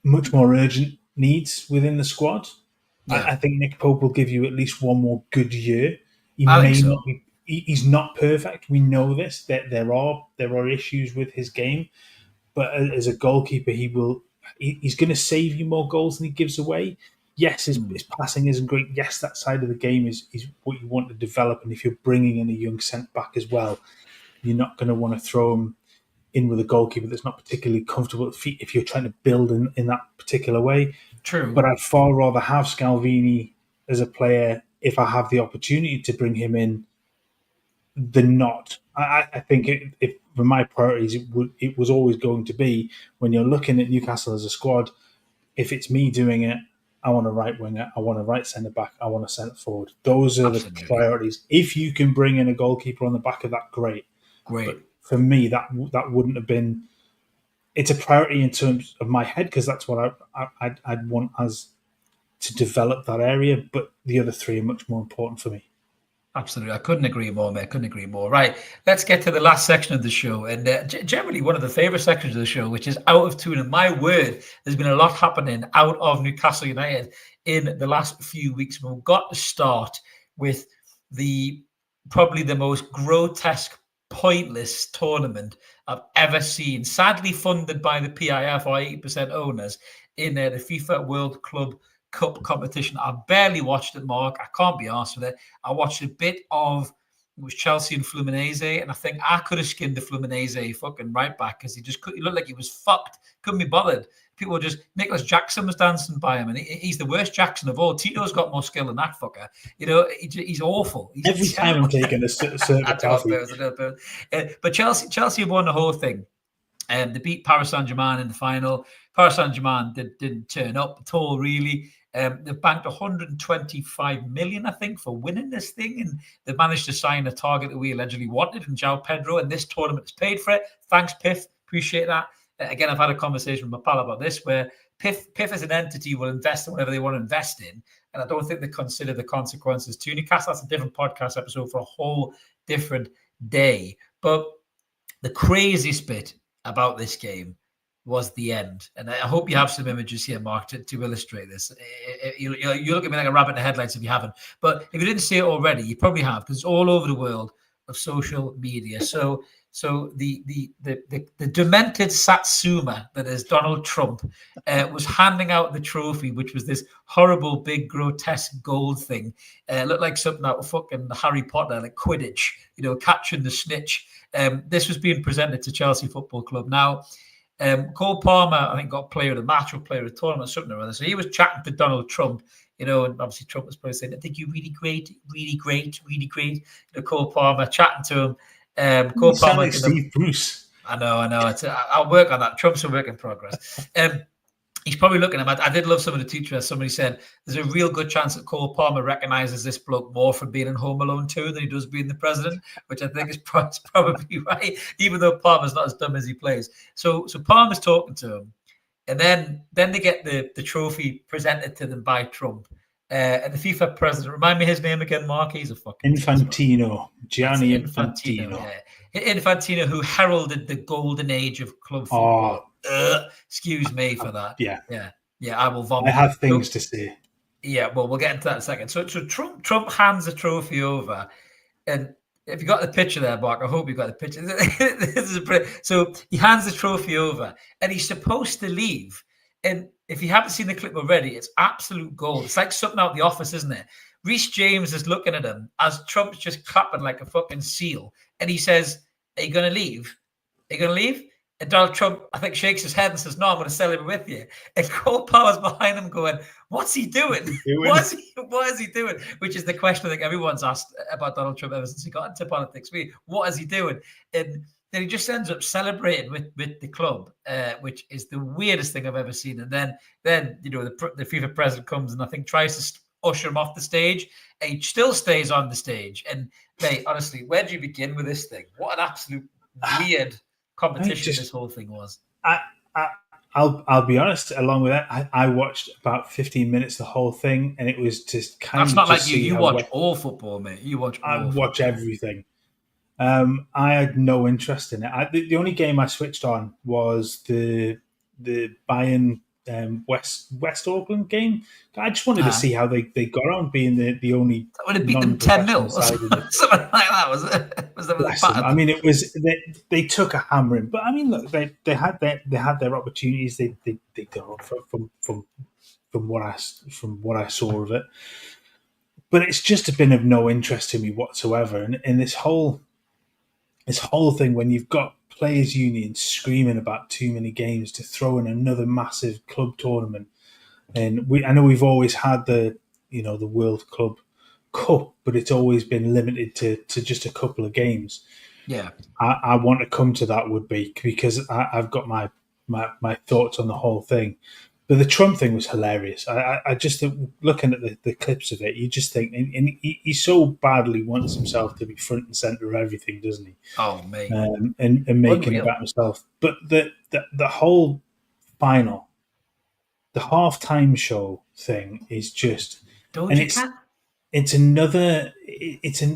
urgent needs within the squad. Yeah, I think Nick Pope will give you at least one more good year. He I think may so. not be. He's not perfect. We know this. That there are issues with his game, but as a goalkeeper, he's going to save you more goals than he gives away. Yes, his passing isn't great. Yes, that side of the game is what you want to develop. And if you're bringing in a young centre back as well, you're not going to want to throw him in with a goalkeeper that's not particularly comfortable at feet if you're trying to build in that particular way. True. But I'd far rather have Scalvini as a player if I have the opportunity to bring him in than not. I think if for my priorities, it was always going to be when you're looking at Newcastle as a squad. If it's me doing it, I want a right winger, I want a right centre back, I want a centre forward. Those are the Absolutely. priorities. If you can bring in a goalkeeper on the back of that, great. But Great. for me, that wouldn't have been. It's a priority in terms of my head because that's what I'd want as to develop that area. But the other three are much more important for me. Absolutely. I couldn't agree more, mate. Couldn't agree more. Right. Let's get to the last section of the show. And generally, one of the favourite sections of the show, which is Out of Toon. And my word, there's been a lot happening out of Newcastle United in the last few weeks. We've got to start with probably the most grotesque, pointless tournament I've ever seen. Sadly funded by the PIF, or 80% owners, in the FIFA World Club Cup competition. I barely watched it, Mark. I can't be arsed with it. I watched a bit of it was Chelsea and Fluminense, and I think I could have skinned the Fluminense fucking right back because he looked like he was fucked. Couldn't be bothered. People were just Nicholas Jackson was dancing by him, and he's the worst Jackson of all. Tito's got more skill than that fucker. You know, he's awful. He's Every time I'm taking a certain coffee. But Chelsea won the whole thing. They beat Paris Saint-Germain in the final. Paris Saint-Germain didn't turn up at all, really. They've banked 125 million, I think, for winning this thing, and they've managed to sign a target that we allegedly wanted in João Pedro, and this tournament has paid for it. Thanks, Piff. Appreciate that. Again, I've had a conversation with my pal about this, where Piff as an entity will invest in whatever they want to invest in, and I don't think they consider the consequences to Newcastle. That's a different podcast episode for a whole different day. But the craziest bit about this game was the end. And I hope you have some images here, Mark, to illustrate this. You look at me like a rabbit in the headlights if you haven't. But if you didn't see it already, you probably have, because it's all over the world of social media. So the demented Satsuma that is Donald Trump was handing out the trophy, which was this horrible, big, grotesque gold thing. Looked like something out of fucking Harry Potter, like Quidditch, catching the snitch. This was being presented to Chelsea Football Club. Now, Cole Palmer, I think, got player of the match or player of the tournament, something or other. So he was chatting to Donald Trump, and obviously Trump was probably saying, I think you're really great, really great, really great. Cole Palmer chatting to him. Cole Palmer, like Steve Bruce. I know. I'll work on that. Trump's a work in progress. He's probably looking at him. I did love some of the teachers. Somebody said there's a real good chance that Cole Palmer recognizes this bloke more for being in Home Alone 2 than he does being the president, which I think is probably right, even though Palmer's not as dumb as he plays. So Palmer's talking to him, and then they get the trophy presented to them by Trump. And the FIFA president, remind me his name again, Mark. He's a fucking Infantino. Gianni Infantino. Yeah. Infantino, who heralded the golden age of club football. Excuse me for that. Yeah. I will vomit. I have things to say. Yeah, well, we'll get into that in a second. So Trump hands the trophy over, and if you got the picture there, Mark, I hope you got the picture. So he hands the trophy over, and he's supposed to leave. And if you haven't seen the clip already, it's absolute gold. It's like something out of The Office, isn't it? Reece James is looking at him as Trump's just clapping like a fucking seal, and he says, "Are you going to leave? Are you going to leave?" And Donald Trump, I think, shakes his head and says, "No, I'm going to celebrate with you." And Cole Palmer's behind him going, "What's he doing? What is he doing?" Which is the question I think everyone's asked about Donald Trump ever since he got into politics. What is he doing? And then he just ends up celebrating with the club, which is the weirdest thing I've ever seen. And then you know the FIFA president comes and I think tries to usher him off the stage. And he still stays on the stage. And mate, honestly, where do you begin with this thing? What an absolute weird competition this whole thing was. I'll be honest. Along with that, I watched about 15 minutes the whole thing, and it was just kind That's of. That's not like you. You watch all football, mate. You watch. I watch everything. I had no interest in it. The only game I switched on was the Bayern West Auckland game. I just wanted to see how they got on being the only. Would it beat them 10-0 or something like that? Was it? Was that? I mean, it was they took a hammering, but I mean, look, they had their opportunities. They got from what I saw of it, but it's just been of no interest to me whatsoever. And in this whole thing, when you've got players' unions screaming about too many games to throw in another massive club tournament, and I know we've always had the World Club Cup, but it's always been limited to just a couple of games. Yeah, I want to come to that because I've got my thoughts on the whole thing. But the Trump thing was hilarious. I just think, looking at the clips of it, you just think, and he so badly wants himself to be front and center of everything, doesn't he? Oh, mate, and making it about himself. But the whole final, the halftime show thing is just, it's another.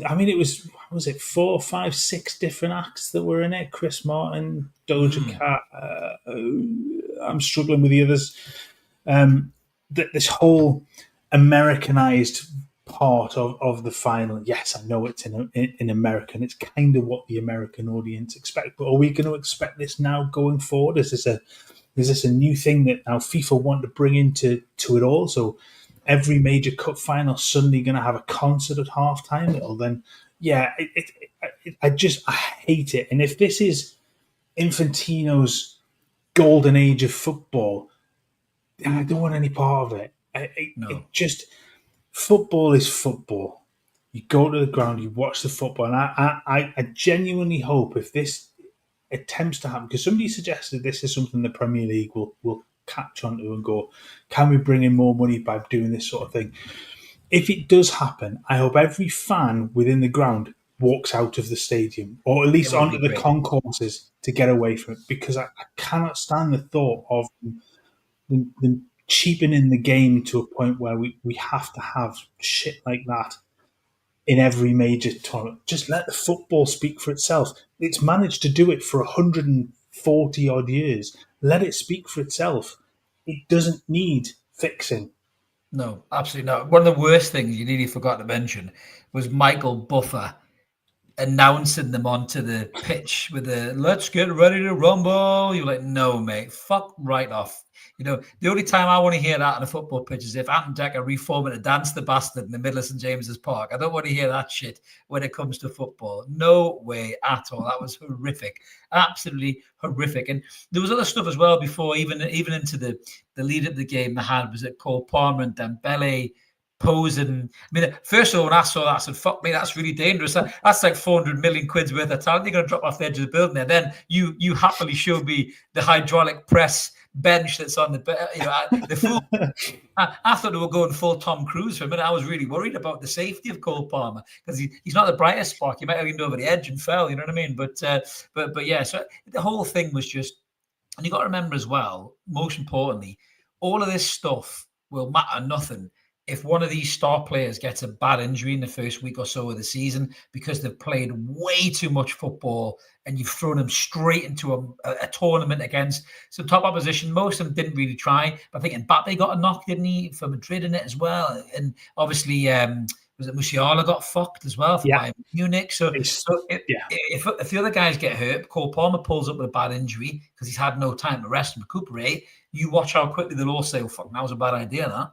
I mean, it was, what was it, 4, 5, 6 different acts that were in it? Chris Martin, Doja Cat. I'm struggling with the others. This whole Americanized part of the final. Yes, I know it's in American. It's kind of what the American audience expect. But are we going to expect this now going forward? Is this a new thing that now FIFA want to bring into it all? So every major cup final suddenly going to have a concert at halftime? It'll then, yeah. I hate it. And if this is Infantino's golden age of football, I don't want any part of it. Football is football. You go to the ground, you watch the football, and I genuinely hope if this attempts to happen, because somebody suggested this is something the Premier League will catch onto and go, can we bring in more money by doing this sort of thing? If it does happen, I hope every fan within the ground walks out of the stadium, or at least onto the concourses to get away from it, because I cannot stand the thought of them cheapening the game to a point where we have to have shit like that in every major tournament. Just let the football speak for itself. It's managed to do it for 140 odd years. Let it speak for itself. It doesn't need fixing. No, absolutely not. One of the worst things you nearly forgot to mention was Michael Buffer announcing them onto the pitch with the "Let's get ready to rumble." You're like, no, mate, fuck right off. You know, the only time I want to hear that on a football pitch is if Ant Decker reforming a Dance the Bastard in the middle of St James's Park. I don't want to hear that shit when it comes to football. No way at all. That was horrific. Absolutely horrific. And there was other stuff as well before, even into the lead up the game they had, was it Cole Palmer and Dembele posing. I mean, first of all, when I saw that, I said, fuck me, that's really dangerous. That's like 400 million quid's worth of talent. You're going to drop off the edge of the building there. Then you happily showed me the hydraulic press bench that's on the full. I thought they were going full Tom Cruise for a minute. I was really worried about the safety of Cole Palmer because he's not the brightest spark. He might have leaned over the edge and fell. You know what I mean? But yeah. So the whole thing was just, and you got to remember as well. Most importantly, all of this stuff will matter nothing if one of these star players gets a bad injury in the first week or so of the season because they've played way too much football and you've thrown them straight into a tournament against some top opposition. Most of them didn't really try. But I think Mbappe got a knock, didn't he, for Madrid in it as well? And obviously, was it Musiala got fucked as well for Bayern Munich? So if the other guys get hurt, Cole Palmer pulls up with a bad injury because he's had no time to rest and recuperate, you watch how quickly they'll all say, oh, fuck, that was a bad idea, that.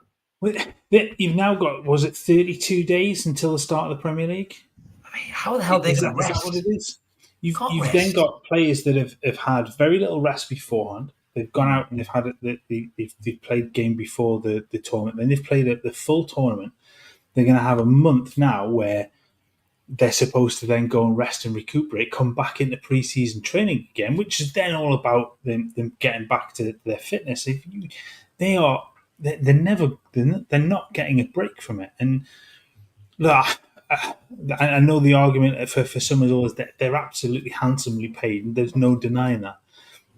You've now got, was it 32 days until the start of the Premier League? I mean, how the hell are they going to rest? Is that what it is? You've then got players that have had very little rest beforehand. They've gone out and they've played game before the tournament. Then they've played the full tournament. They're going to have a month now where they're supposed to then go and rest and recuperate, come back into pre-season training again, which is then all about them getting back to their fitness. They're not getting a break from it. And look, I know the argument for some of those that they're absolutely handsomely paid, and there's no denying that.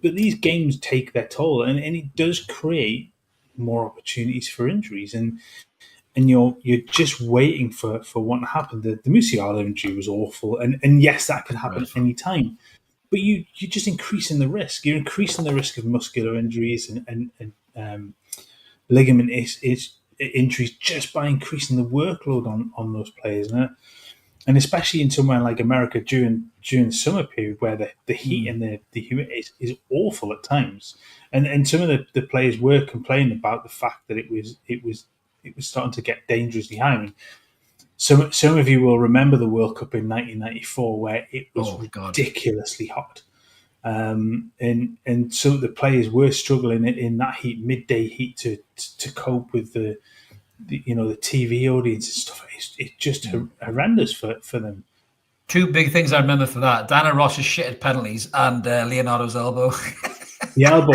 But these games take their toll, and it does create more opportunities for injuries. And you're just waiting for what to happen. The Musiala injury was awful, and yes, that could happen at any time. But you're just increasing the risk. You're increasing the risk of muscular injuries and ligament injuries just by increasing the workload on those players. And especially in somewhere like America during the summer period where the heat and the humidity is awful at times. And some of the players were complaining about the fact that it was starting to get dangerously high. I mean, some of you will remember the World Cup in 1994 where it was ridiculously hot. And some of the players were struggling in that heat, midday heat, to cope with the TV audience and stuff. It's just horrendous for them. Two big things I remember for that: Dana Ross's shitted penalties and Leonardo's elbow. The elbow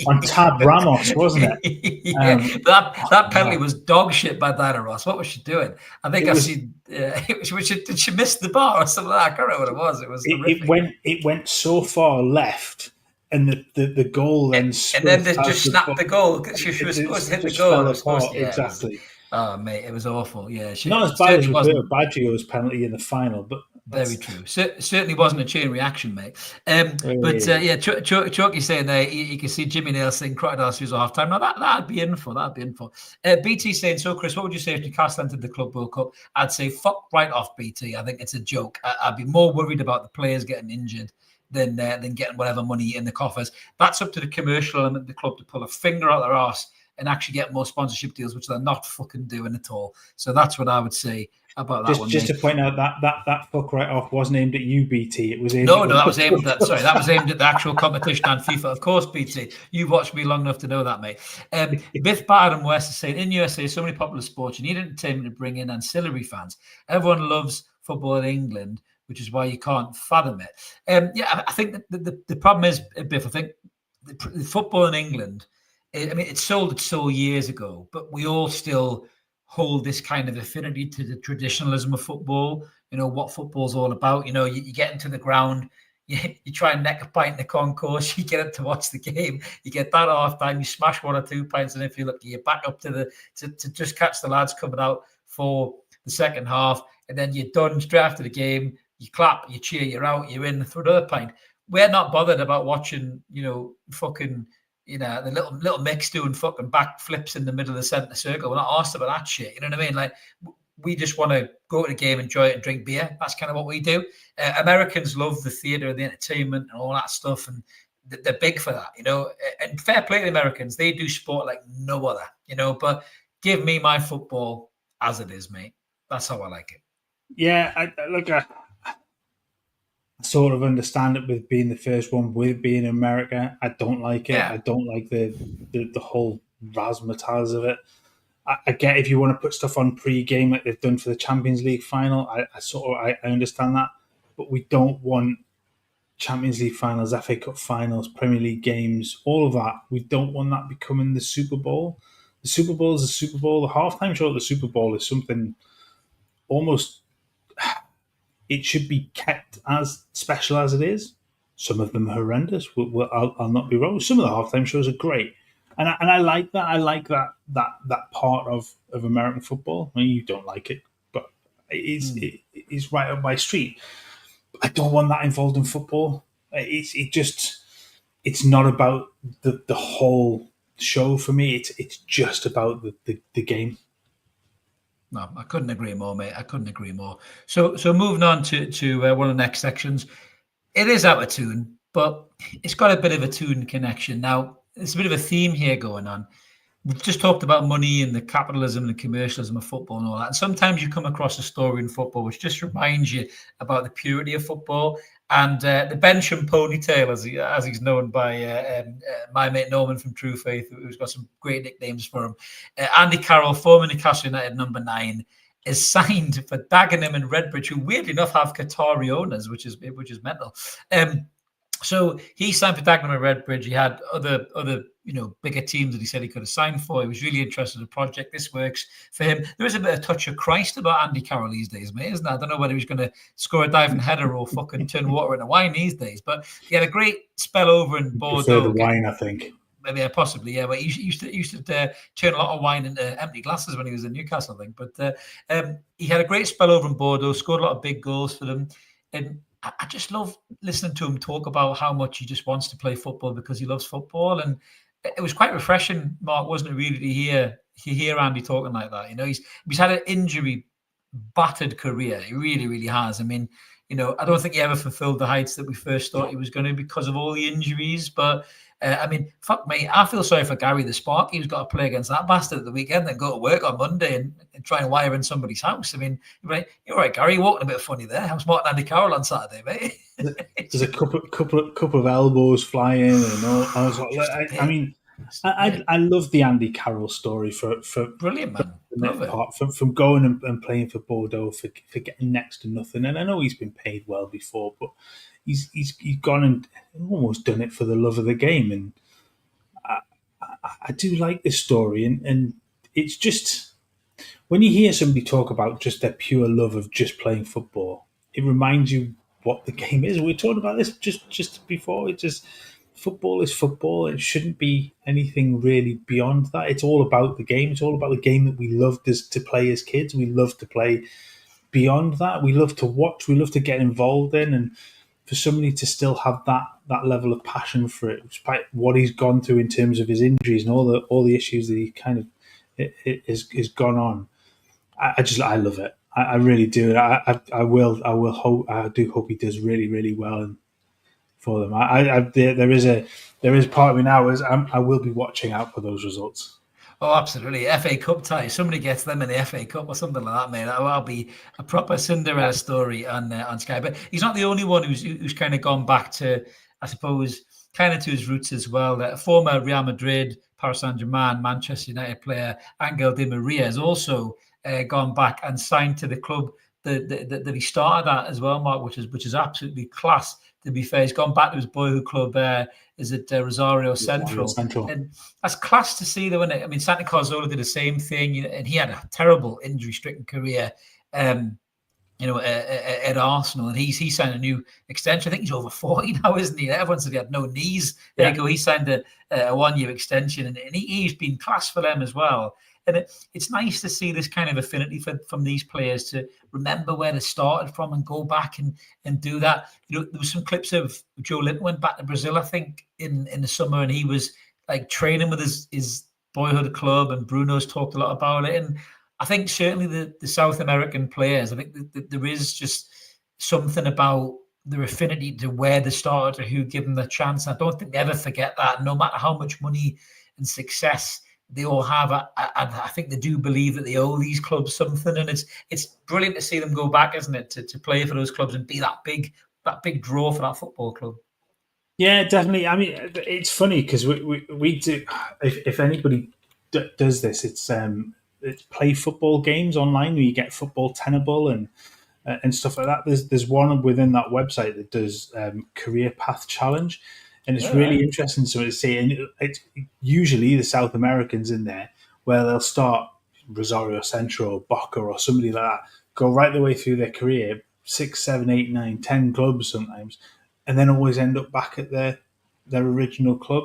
on Tab Ramos, wasn't it? That penalty was dog shit by Dana Ross. What was she doing? I think did she miss the bar or something like that? I can't remember what it was. It was horrific. It went so far left, and the goal then and then they just snapped the goal. She was supposed to hit the goal. Exactly. Oh mate, it was awful. Yeah, not as bad as Roberto Baggio's penalty in the final, but very true. Certainly wasn't a chain reaction, mate. Chalky's saying there, you can see Jimmy Nail saying crocodile shoes at half time. Now that'd be info. BT saying, so Chris, what would you say if Newcastle entered the Club World Cup? I'd say fuck right off, BT. I think it's a joke. I'd be more worried about the players getting injured than getting whatever money in the coffers. That's up to the commercial element of the club to pull a finger out their arse and actually get more sponsorship deals, which they're not fucking doing at all. So that's what I would say about that one. Just to point out that fuck right off wasn't aimed at you, BT. It was aimed that was aimed at the actual competition on FIFA. Of course, BT. You've watched me long enough to know that, mate. Biff Barham West is saying, in USA, so many popular sports, you need entertainment to bring in ancillary fans. Everyone loves football in England, which is why you can't fathom it. I think the problem is, Biff, I think the football in England, it sold its soul years ago, but we all still hold this kind of affinity to the traditionalism of football, what football's all about. You get into the ground, you try and neck a pint in the concourse, you get up to watch the game, you get that half time, you smash 1 or 2 pints, and if you're lucky, you're back up to just catch the lads coming out for the second half, and then you're done straight after the game, you clap, you cheer, you're out, you're in for another pint. We're not bothered about watching, fucking... the little mix doing fucking back flips in the middle of the centre circle. We're not asked about that shit. You know what I mean? Like, we just want to go to the game, enjoy it, and drink beer. That's kind of what we do. Americans love the theatre, the entertainment, and all that stuff, and they're big for that, And fair play to the Americans. They do sport like no other, But give me my football as it is, mate. That's how I like it. Yeah, I sort of understand it with being the first one, with being in America. I don't like it. Yeah. I don't like the whole razzmatazz of it. I get if you want to put stuff on pre-game like they've done for the Champions League final. I understand that, but we don't want Champions League finals, FA Cup finals, Premier League games, all of that. We don't want that becoming the Super Bowl. The Super Bowl is the Super Bowl. The halftime show of the Super Bowl is something almost... It should be kept as special as it is. Some of them are horrendous. I'll not be wrong. Some of the halftime shows are great, and I like that. I like that part of American football. I mean, you don't like it, but it's right up my street. I don't want that involved in football. It's not about the whole show for me. It's just about the game. No, I couldn't agree more, mate. I couldn't agree more. So moving on to one of the next sections. It is Out of Toon, but it's got a bit of a Toon connection. Now, there's a bit of a theme here going on. we've just talked about money and the capitalism and the commercialism of football and all that. And sometimes you come across a story in football which just reminds you about the purity of football. And the Bensham ponytail, as he's known by my mate Norman from True Faith, who's got some great nicknames for him. Andy Carroll, former Newcastle United number 9, is signed for Dagenham and Redbridge, who weirdly enough have Qatari owners, which is mental. So he signed for Dagenham and Redbridge. He had other bigger teams that he said he could have signed for. He was really interested in the project. This works for him. There is a bit of touch of Christ about Andy Carroll these days, mate, isn't there? I don't know whether he's going to score a diving header or fucking turn water into wine these days. But he had a great spell over in Bordeaux. Prefer the wine, I think. Maybe possibly, yeah. But he used to turn a lot of wine into empty glasses when he was in Newcastle, I think. But he had a great spell over in Bordeaux, scored a lot of big goals for them. And I just love listening to him talk about how much he just wants to play football because he loves football. And it was quite refreshing, Mark, wasn't it, really, to hear Andy talking like that. He's had an injury battered career. He really, really has. I mean, I don't think he ever fulfilled the heights that we first thought he was going to because of all the injuries. But I mean, fuck me, I feel sorry for Gary the Sparky who's got to play against that bastard at the weekend and go to work on Monday and try and wire in somebody's house. I mean, you're right, Gary, you're walking a bit funny there. I'm smart Andy Carroll on Saturday, mate. There's a couple of elbows flying and all. I was like, I mean, I love the Andy Carroll story for brilliant, man. From going and playing for Bordeaux for getting next to nothing. And I know he's been paid well before, but he's gone and almost done it for the love of the game. And I do like this story, and it's just when you hear somebody talk about just their pure love of just playing football, it reminds you what the game is. We talked about this just before. It's just football is football. It shouldn't be anything really beyond that. It's all about the game. It's all about the game that we loved to play as kids. We love to play beyond that. We love to watch. We love to get involved in. And for somebody to still have that level of passion for it, despite what he's gone through in terms of his injuries and all the issues that he kind of is gone on, I love it. I really do. I do hope he does really, really well for them. There is part of me now is I will be watching out for those results. Oh, absolutely. FA Cup tie. Somebody gets them in the FA Cup or something like that, mate. That'll be a proper Cinderella story on Sky. But he's not the only one who's kind of gone back to, I suppose, kind of to his roots as well. Former Real Madrid, Paris Saint-Germain, Manchester United player Angel Di Maria has also gone back and signed to the club that he started at as well, Mark, which is absolutely class. To be fair, he's gone back to his boyhood club. Is it Rosario Central? And that's class to see, though, isn't it? I mean, Santi Cazorla did the same thing, and he had a terrible injury-stricken career, at Arsenal, and he signed a new extension. I think he's over 40 now, isn't he? Everyone said he had no knees. There you go. He signed a one-year extension, and he's been class for them as well. And it's nice to see this kind of affinity from these players to remember where they started from and go back and do that. There was some clips of Joe Linton went back to Brazil, I think, in the summer, and he was like training with his boyhood club, and Bruno's talked a lot about it. And I think certainly the South American players, I think that there is just something about their affinity to where they started, to who gave them the chance. I don't think they ever forget that, no matter how much money and success they all have. I think they do believe that they owe these clubs something, and it's brilliant to see them go back, isn't it, to play for those clubs and be that big draw for that football club. Yeah, definitely. I mean, it's funny because we do. If anybody does this, it's play football games online where you get football tenable and stuff like that. There's one within that website that does career path challenge. And it's really interesting to see. And it's usually the South Americans in there where they'll start Rosario Central or Boca or somebody like that, go right the way through their career, 6, 7, 8, 9, 10 clubs sometimes, and then always end up back at their original club.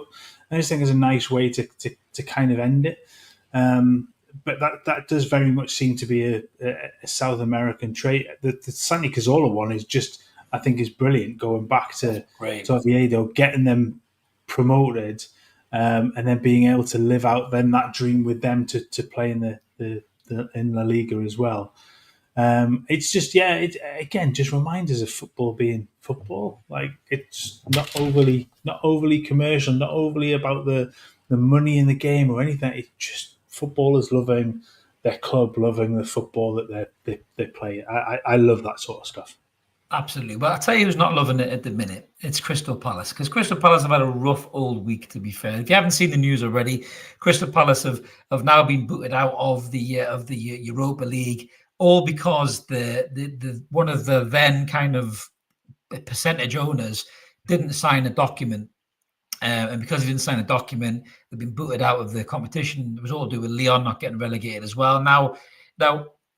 I just think it's a nice way to kind of end it. But that does very much seem to be a South American trait. The Santi Cazorla one is just, I think, is brilliant, going back to Oviedo, getting them promoted, and then being able to live out then that dream with them to play in in La Liga as well. It's just, it again just reminds us of football being football. Like, it's not overly commercial, not overly about the the money in the game or anything. It's just footballers loving their club, loving the football that they play. I love that sort of stuff. Absolutely. Well, I'll tell you who's not loving it at the minute. It's Crystal Palace, because Crystal Palace have had a rough old week, to be fair. If you haven't seen the news already, Crystal Palace have now been booted out of the Europa League, all because the one of the then kind of percentage owners didn't sign a document. And because he didn't sign a document, they've been booted out of the competition. It was all to do with Lyon not getting relegated as well. Now,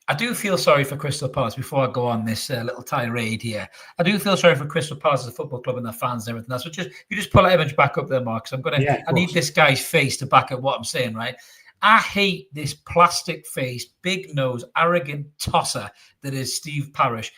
I do feel sorry for Crystal Palace before I go on this little tirade here. I do feel sorry for Crystal Palace as a football club and their fans and everything else. So you just pull that image back up there, Mark, because I need this guy's face to back up what I'm saying, right? I hate this plastic face, big nose, arrogant tosser that is Steve Parish.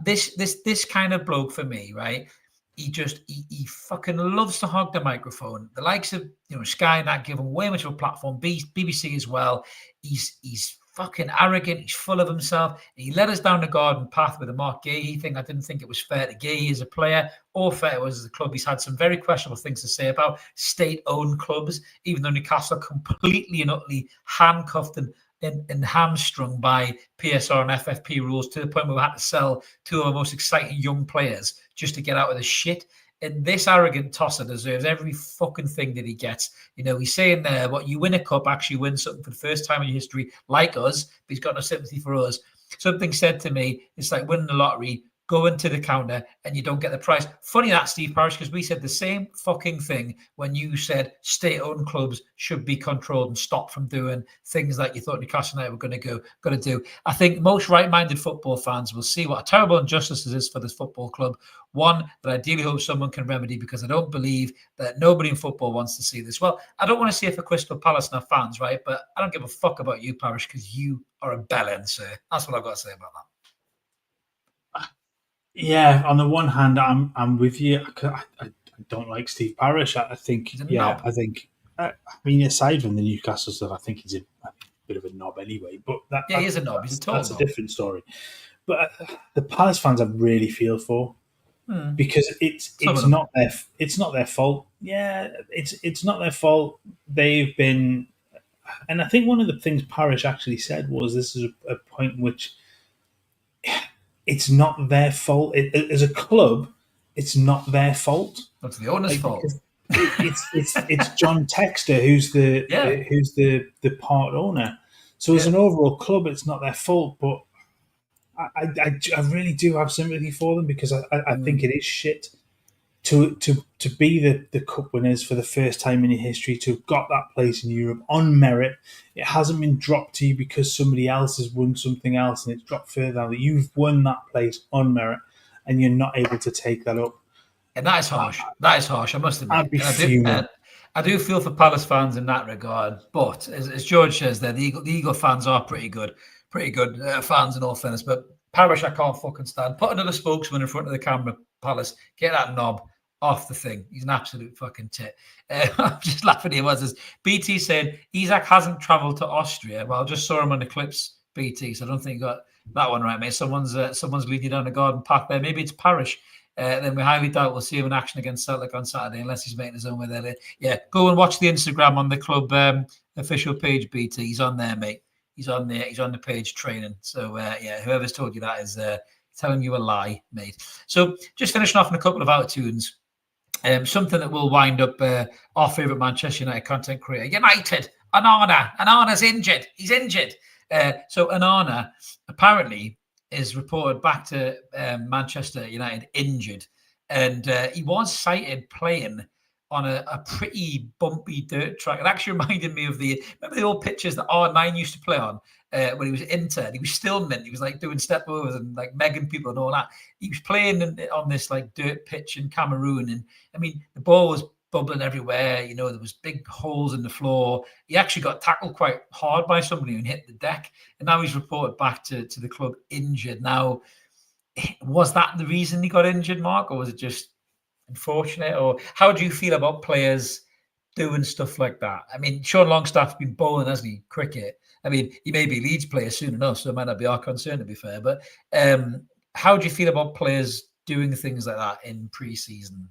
This kind of bloke for me, right? He fucking loves to hog the microphone. The likes of Sky and that give him way much of a platform. BBC as well. He's fucking arrogant. He's full of himself. He led us down the garden path with the Mark Gahey thing. I didn't think it was fair to Gahey as a player or fair it was as a club. He's had some very questionable things to say about state-owned clubs, even though Newcastle completely and utterly handcuffed and hamstrung by PSR and FFP rules to the point where we had to sell two of our most exciting young players just to get out of the shit. And this arrogant tosser deserves every fucking thing that he gets. He's saying there, what you win a cup, actually win something for the first time in your history, like us, but he's got no sympathy for us. Something said to me, it's like winning the lottery, going to the counter and you don't get the prize. Funny that, Steve Parish, because we said the same fucking thing when you said state-owned clubs should be controlled and stop from doing things like you thought Newcastle United were going to do. I think most right-minded football fans will see what a terrible injustice this is for this football club. One that I ideally hope someone can remedy, because I don't believe that nobody in football wants to see this. Well, I don't want to see it for Crystal Palace and their fans, right? But I don't give a fuck about you, Parish, because you are a bellend, sir. That's what I've got to say about that. Yeah, on the one hand, I'm with you. I don't like Steve Parish. I think, aside from the Newcastle stuff, I think he's a bit of a knob anyway. But he is a knob. He's a total that's knob. a different story. But the Palace fans, I really feel for, because it's not their fault. Yeah, it's not their fault. They've been, and I think one of the things Parish actually said was this is a point in which it's not their fault. As a club, it's not their fault. That's the owner's fault. It's John Textor who's the part owner. So as an overall club, it's not their fault. But I really do have sympathy for them, because I think it is shit to be the cup winners for the first time in your history, to have got that place in Europe on merit. It hasn't been dropped to you because somebody else has won something else and it's dropped further down. You've won that place on merit and you're not able to take that up. And that is harsh. That is harsh, I must admit. I'd be fuming. I do feel for Palace fans in that regard. But as George says there, the Eagle fans are pretty good fans in all fairness. But Parish, I can't fucking stand. Put another spokesman in front of the camera, Palace. Get that knob off the thing. He's an absolute fucking tit. I'm just laughing at him. As BT saying Isaac hasn't travelled to Austria. Well, I just saw him on the clips, BT, so I don't think you got that one right, mate. Someone's leading you down the garden path there. Maybe it's Parish. Then we highly doubt we'll see him in action against Celtic on Saturday, unless he's making his own way there. Yeah, go and watch the Instagram on the club official page, BT. He's on there, mate. He's on there. He's on the page training. So, whoever's told you that is telling you a lie, mate. So, just finishing off on a couple of Out of Toons. Something that will wind up our favourite Manchester United content creator, United. Onana's injured. He's injured. So Onana apparently is reported back to Manchester United injured, and he was sighted playing on a pretty bumpy dirt track. It actually reminded me of remember the old pictures that R9 used to play on when he was Inter. He was still mint. He was like doing step overs and like megging people and all that. He was playing on this like dirt pitch in Cameroon, and I mean the ball was bubbling everywhere. There was big holes in the floor. He actually got tackled quite hard by somebody and hit the deck, and now he's reported back to the club injured. Now, was that the reason he got injured, Mark, or was it just unfortunate? Or how do you feel about players doing stuff like that? I mean, Sean Longstaff's been bowling, hasn't he? Cricket. I mean, he may be Leeds player soon enough, so it might not be our concern, to be fair. But how do you feel about players doing things like that in pre-season?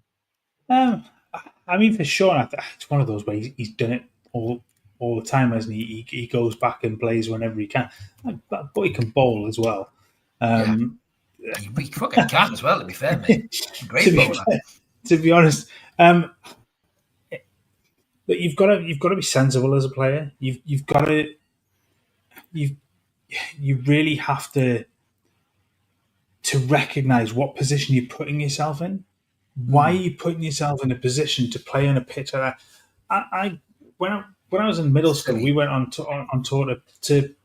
I mean, for sure, it's one of those where he's done it all the time, hasn't he? He goes back and plays whenever he can. That boy can bowl as well. Yeah, Um, he fucking can as well. To be fair, mate, to great be bowler. to be honest, but you've got to be sensible as a player. You've got to you you really have to recognize what position you're putting yourself in. Why are you putting yourself in a position to play on a pitch like that? I when I was in middle school, we Silly. went on tour to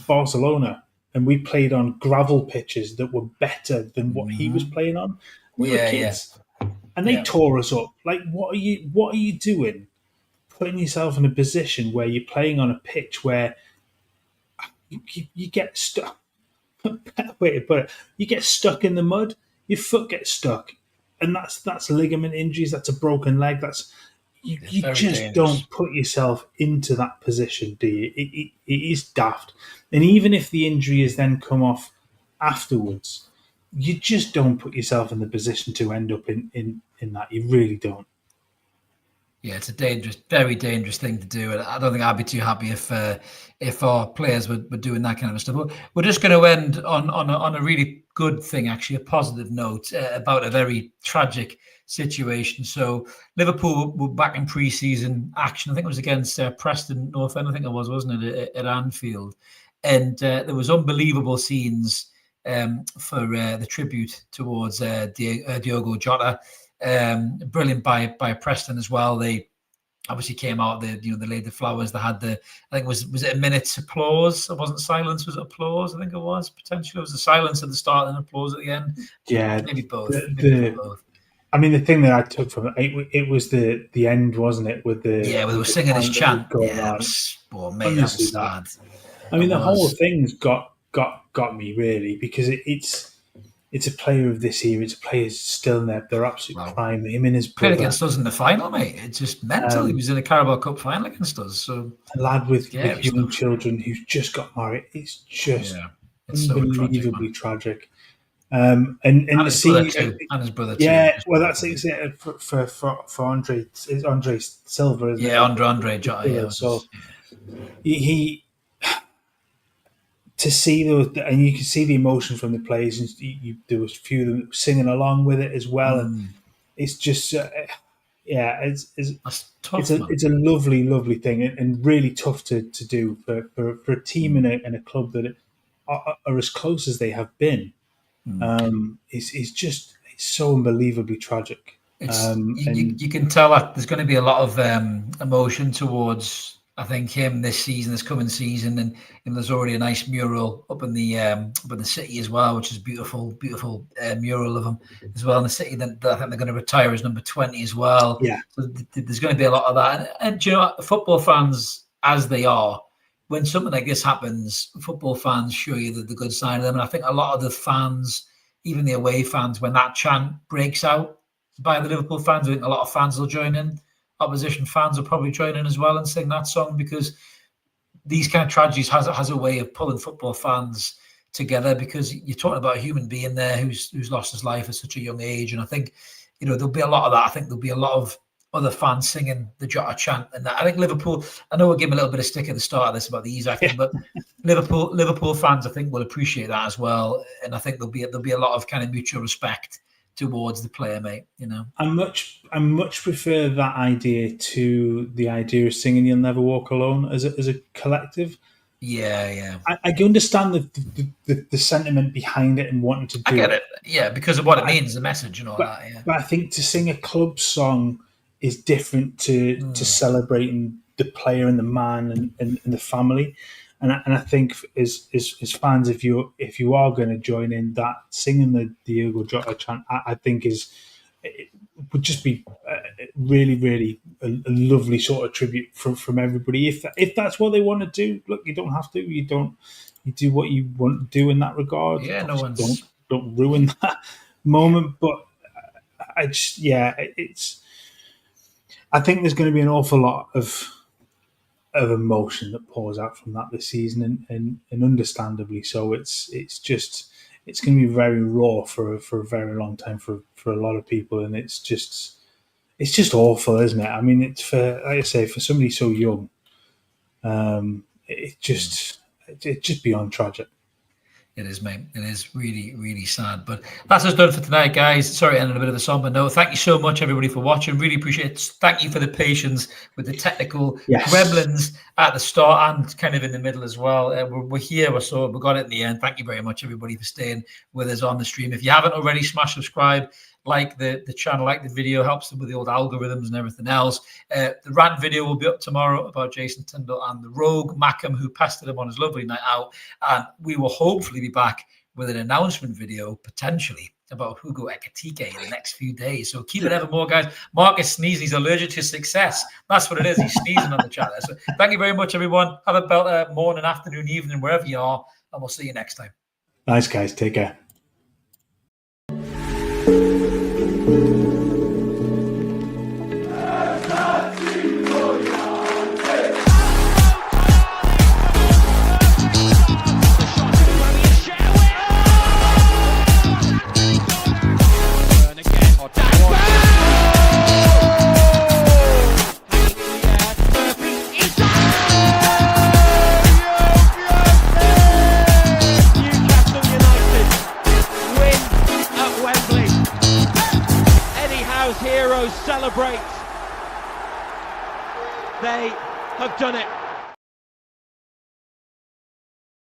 Barcelona, and we played on gravel pitches that were better than what he was playing on. We were Yeah, kids, and they yeah. tore us up. Like, what are you doing? Putting yourself in a position where you're playing on a pitch where you get stuck. Wait, but you get stuck in the mud. Your foot gets stuck, and that's ligament injuries. That's a broken leg. That's It's you very just dangerous. don't put yourself into that position, do you? It is daft. And even if the injury has then come off afterwards, you just don't put yourself in the position to end up in that. You really don't. Yeah, it's a dangerous, very dangerous thing to do, and I don't think I'd be too happy if our players were doing that kind of stuff. But we're just going to end on a really good thing, actually, a positive note about a very tragic situation. So Liverpool were back in pre-season action. I think it was against Preston North End. I think it was, wasn't it, at Anfield? And there was unbelievable scenes for the tribute towards Diogo Jota. Brilliant by Preston as well. They obviously came out. They laid the flowers. They had I think was it a minute's applause? It wasn't silence. Was it applause? I think it was potentially. It was the silence at the start and applause at the end. Yeah, Maybe both. Maybe the both. I mean, the thing that I took from it was the end, wasn't it? With Yeah, they were the singing his chant that was chant. going Yeah, that on. was. Oh, mate, that Honestly, was sad. I That mean, the whole was. thing's got me really, because it's a player of this year. It's a player still in their absolute Wow. prime. Him and his Played brother, against us in the final, mate. It's just mental. He was in a Carabao Cup final against us. So a lad with scary young stuff. children who's just got married. It's just Yeah, it's so tragic, man. unbelievably tragic. And And to his brother see, too. And his brother too. yeah, Just well, that's awful. it for Andre. It's Andre Silva, isn't Yeah, it? Andre Jota. Yeah, it So was, he to see those, and you can see the emotion from the players. And there was a few of them singing along with it as well, and it's just, yeah, that's tough, man. it's a lovely thing, and really tough to do for a team and a club that are as close as they have been. It's just it's so unbelievably tragic. It's And you can tell that there's going to be a lot of emotion towards, I think, him this season, this coming season, and there's already a nice mural up in the city as well, which is beautiful mural of him as well in the city. That I think they're going to retire as number 20 as well. yeah, So there's going to be a lot of that. And do you know what? Football fans, as they are, when something like this happens, football fans show you the good side of them. And I think a lot of the fans, even the away fans, when that chant breaks out by the Liverpool fans, I think a lot of fans will join in. Opposition fans will probably join in as well and sing that song, because these kind of tragedies has a way of pulling football fans together, because you're talking about a human being there who's lost his life at such a young age. And I think, there'll be a lot of that. I think there'll be a lot of other fans singing the Jota chant. And I think Liverpool, I know we're giving a little bit of stick at the start of this about the Isaac thing, but Liverpool fans, I think, will appreciate that as well. And I think there'll be a lot of kind of mutual respect towards the player, mate. I much prefer that idea to the idea of singing "You'll Never Walk Alone" as a collective. Yeah. I can understand the sentiment behind it and wanting to I do get it, it. Yeah, because of what it but means, the message and all but that. Yeah. but I think to sing a club song is different to celebrating the player and the man and the family. And I think as fans, if you are going to join in that singing the Diogo Jota chant, I think it would just be really a lovely sort of tribute from everybody. If that's what they want to do, look, you don't have to. You do what you want to do in that regard. Yeah, no Obviously, one's. don't ruin that moment. But I just, yeah, I think there's going to be an awful lot of emotion that pours out from that this season, and understandably so. It's going to be very raw for a very long time for a lot of people, and it's just it's just awful, isn't it? I mean, it's for, like I say, for somebody so young, it's just beyond tragic. It is, mate. It is really, really sad. But that's us done for tonight, guys. Sorry, ended a bit of a somber note. Thank you so much, everybody, for watching. Really appreciate it. Thank you for the patience with the technical gremlins at the start and kind of in the middle as well. We're here. We got it in the end. Thank you very much, everybody, for staying with us on the stream. If you haven't already, smash subscribe. Like the channel, like the video, helps them with the old algorithms and everything else. The rant video will be up tomorrow about Jason Tyndall and the rogue Mackham who pestered him on his lovely night out. And we will hopefully be back with an announcement video, potentially, about Hugo Ekitike in the next few days. So keep it ever more, guys. Mark is sneezing. He's allergic to success. That's what it is. He's sneezing on the chat there. So thank you very much, everyone. Have a better morning, afternoon, evening, wherever you are. And we'll see you next time. Nice, guys. Take care. Heroes celebrate. They have done it.